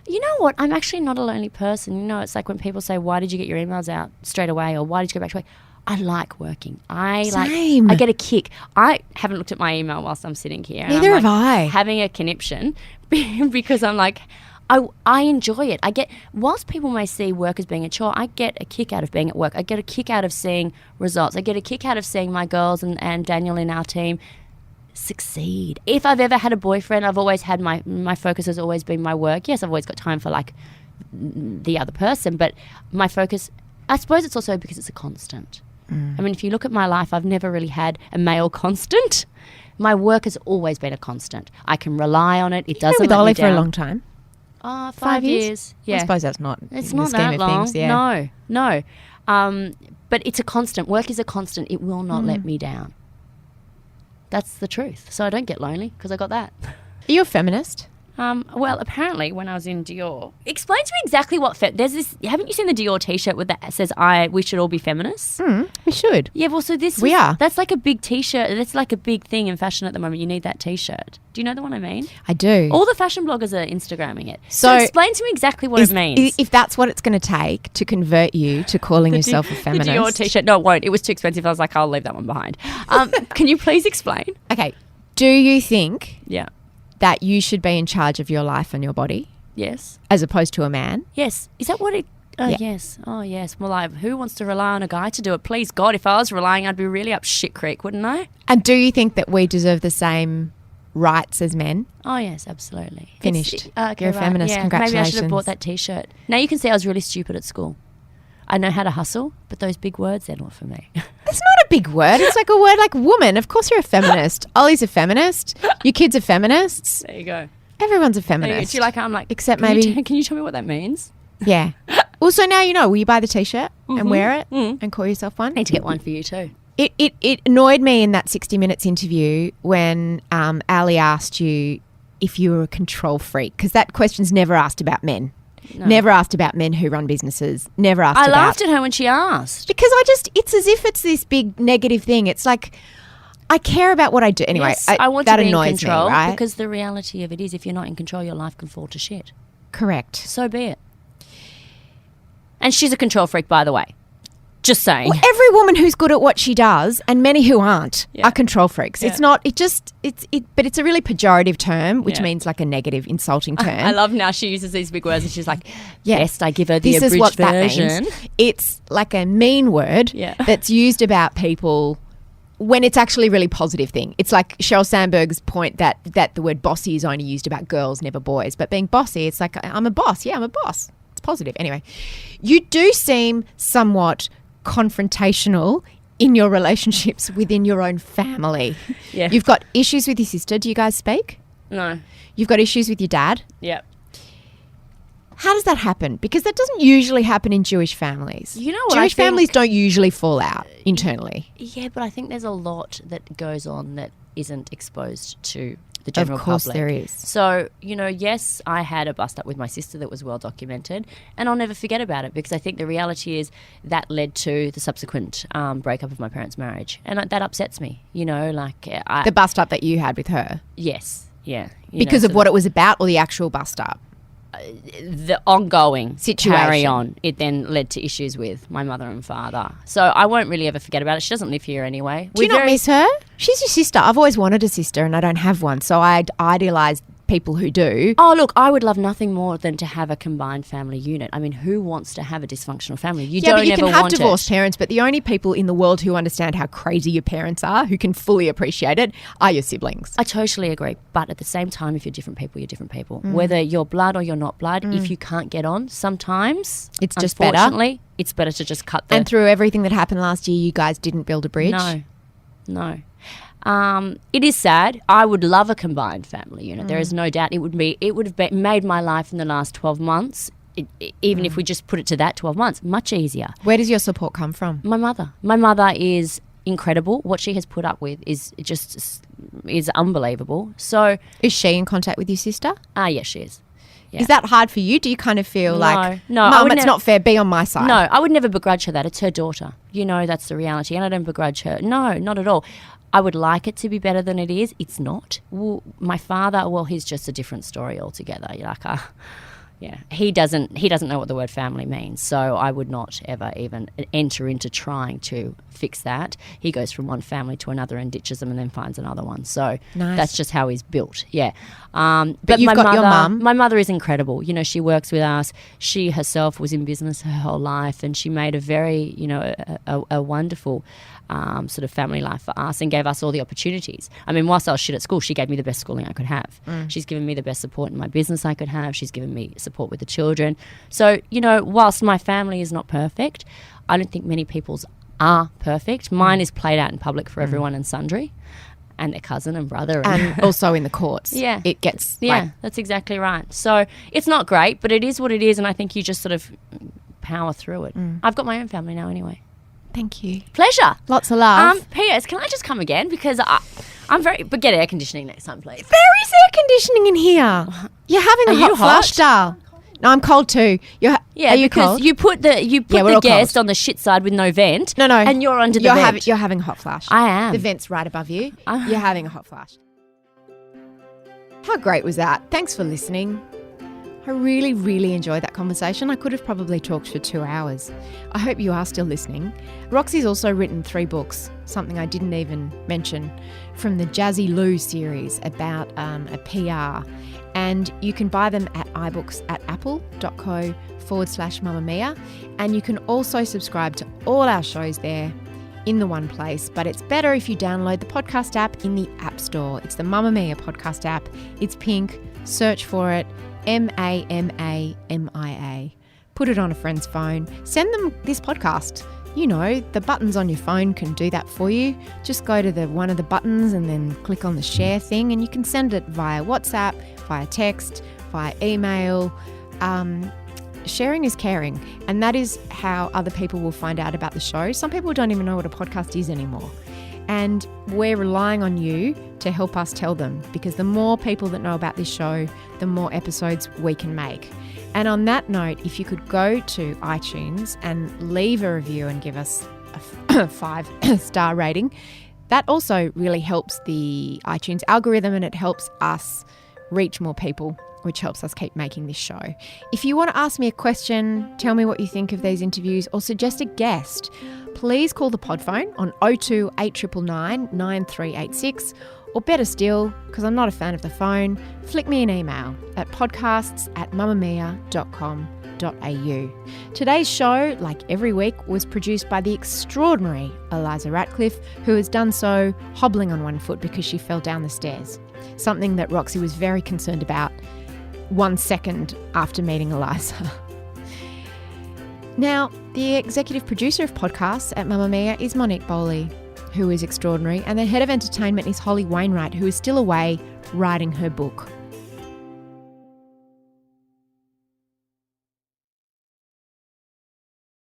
You know what? I'm actually not a lonely person. You know, it's like when people say, why did you get your emails out straight away, or why did you go back to work? I like working. Same. I get a kick. I haven't looked at my email whilst I'm sitting here. And Neither I'm have I. having a conniption because I'm like, I enjoy it. Whilst people may see work as being a chore, I get a kick out of being at work. I get a kick out of seeing results. I get a kick out of seeing my girls and Daniel in our team succeed. If I've ever had a boyfriend, I've always had my focus has always been my work. Yes, I've always got time for like the other person, but my focus, I suppose it's also because it's a constant. I mean, if you look at my life, I've never really had a male constant. My work has always been a constant. I can rely on it. It doesn't with let Ollie me down. for a long time. 5 years. Yeah. I suppose that's not It's in not the scheme that of long. things. Yeah. No. But it's a constant. Work is a constant. It will not let me down. That's the truth. So I don't get lonely because I got that. Are you a feminist? Well, apparently when I was in Dior, explain to me exactly what there's this. Haven't you seen the Dior T-shirt with that says we should all be feminists? We should. Yeah, well, so We are. That's like a big T-shirt. That's like a big thing in fashion at the moment. You need that T-shirt. Do you know the one I mean? I do. All the fashion bloggers are Instagramming it. So explain to me exactly what it means. If that's what it's going to take to convert you to calling yourself a feminist. The Dior T-shirt. No, it won't. It was too expensive. I was like, I'll leave that one behind. Can you please explain? Okay. Do you think Yeah. that you should be in charge of your life and your body Yes. as opposed to a man? Yes. Is that what it... Oh, Yeah. yes. Oh, yes. Well, who wants to rely on a guy to do it? Please, God, if I was relying, I'd be really up shit creek, wouldn't I? And do you think that we deserve the same rights as men? Oh, yes, absolutely. Finished. Okay, You're a feminist. Yeah. Congratulations. Maybe I should have bought that T-shirt. Now you can see I was really stupid at school. I know how to hustle, but those big words, they're not for me. That's not a big word. It's like a word like woman. Of course you're a feminist. Ollie's a feminist. Your kids are feminists. There you go. Everyone's a There you go. feminist. Do you like how I'm like... Except can you maybe- can you tell me what that means? Yeah. Also, now you know. Will you buy the T-shirt and wear it and call yourself one? I need to get one for you too. It annoyed me in that 60 Minutes interview when Ali asked you if you were a control freak, because that question's never asked about men. No. Never asked about men who run businesses. Never asked I about... laughed at her when she asked. Because it's as if it's this big negative thing. It's like, I care about what I do. Anyway, Yes, I want that to be in annoys control, me, right? because the reality of it is if you're not in control, your life can fall to shit. Correct. So be it. And she's a control freak, by the way. Just saying. Well, every woman who's good at what she does, and many who aren't, Yeah. are control freaks. Yeah. It's not. But it's a really pejorative term, which Yeah. means like a negative, insulting term. I love now she uses these big words and she's like, Yeah. best I give her the This abridged is what version. that means. It's like a mean word Yeah. that's used about people when it's actually a really positive thing. It's like Sheryl Sandberg's point that the word bossy is only used about girls, never boys. But being bossy, it's like, I'm a boss. Yeah, I'm a boss. It's positive. Anyway, you do seem somewhat confrontational in your relationships within your own family. Yeah. You've got issues with your sister. Do you guys speak? No. You've got issues with your dad. Yep. How does that happen? Because that doesn't usually happen in Jewish families. You know what I Jewish families think? don't usually fall out internally. Yeah, but I think there's a lot that goes on that isn't exposed to the general Of course public. there is. So, yes, I had a bust up with my sister that was well documented, and I'll never forget about it because I think the reality is that led to the subsequent breakup of my parents' marriage, and that upsets me. The bust up that you had with her. Yes, yeah, Because of what it was about or the actual bust up? the ongoing Situation. carry on, it then led to issues with my mother and father. So I won't really ever forget about it. She doesn't live here anyway. Do you not miss her? She's your sister. I've always wanted a sister and I don't have one. So I idealise people who do. Oh, look, I would love nothing more than to have a combined family unit. I mean, who wants to have a dysfunctional family? You don't but you ever can have want divorced it. parents, but the only people in the world who understand how crazy your parents are, who can fully appreciate it, are your siblings. I totally agree. But at the same time, if you're different people, you're different people. Whether you're blood or you're not blood, if you can't get on, sometimes It's just better. Unfortunately, it's better to just cut the... And through everything that happened last year, you guys didn't build a bridge? No. It is sad. I would love a combined family unit. There is no doubt it would have made my life in the last 12 months, even if we just put it to that 12 months, much easier. Where does your support come from? My mother. My mother is incredible. What she has put up with is unbelievable. So, Is she in contact with your sister? yes, she is. Yeah. Is that hard for you? Do you kind of feel like, No, I Mum, would it's not fair, be on my side? No, I would never begrudge her that. It's her daughter. That's the reality. And I don't begrudge her. No, not at all. I would like it to be better than it is. It's not. Well, my father, he's just a different story altogether. Yeah, he doesn't know what the word family means, so I would not ever even enter into trying to fix that. He goes from one family to another and ditches them and then finds another one. So that's just how he's built. Yeah. But you've got your mum. My mother is incredible. You know, she works with us. She herself was in business her whole life, and she made a very, you know, a wonderful sort of family life for us and gave us all the opportunities. I mean, whilst I was shit at school, she gave me the best schooling I could have. She's given me the best support in my business I could have. She's given me support with the children. So, you know, whilst my family is not perfect, I don't think many people's are perfect. Mine is played out in public for everyone and sundry, and their cousin and brother. And also in the courts. Yeah. It gets... that's exactly right. So it's not great, but it is what it is, and I think you just sort of power through it. I've got my own family now anyway. Thank you. Pleasure. Lots of love. P.S. Can I just come again? Because I'm very... But get air conditioning next time, please. There is air conditioning in here. You're having a hot flush, Dal. No, I'm cold too. Are you because cold? you put the guest on the shit side with no vent. No. And you're under the vent. You're having a hot flash. I am. The vent's right above you. You're having a hot flash. How great was that? Thanks for listening. I really, really enjoyed that conversation. I could have probably talked for 2 hours. I hope you are still listening. Roxy's also written 3 books, something I didn't even mention, from the Jazzy Lou series about a PR. And you can buy them at ibooks at apple.co/mamamia. And you can also subscribe to all our shows there in the one place. But it's better if you download the podcast app in the App Store. It's the Mamma Mia podcast app. It's pink. Search for it. MAMAMIA. Put it on a friend's phone. Send them this podcast. You know, the buttons on your phone can do that for you. Just go to one of the buttons and then click on the share thing, and you can send it via WhatsApp, via text, via email. Sharing is caring, and that is how other people will find out about the show. Some people don't even know what a podcast is anymore. And we're relying on you to help us tell them, because the more people that know about this show, the more episodes we can make. And on that note, if you could go to iTunes and leave a review and give us a 5-star rating, that also really helps the iTunes algorithm, and it helps us reach more people, which helps us keep making this show. If you want to ask me a question, tell me what you think of these interviews, or suggest a guest, please call the pod phone on 02 8999 9386, or better still, because I'm not a fan of the phone, flick me an email at podcasts@mamamia.com.au. Today's show, like every week, was produced by the extraordinary Eliza Ratcliffe, who has done so hobbling on one foot because she fell down the stairs, something that Roxy was very concerned about 1 second after meeting Eliza. Now, the executive producer of podcasts at Mamma Mia is Monique Bowley, who is extraordinary, and the head of entertainment is Holly Wainwright, who is still away writing her book.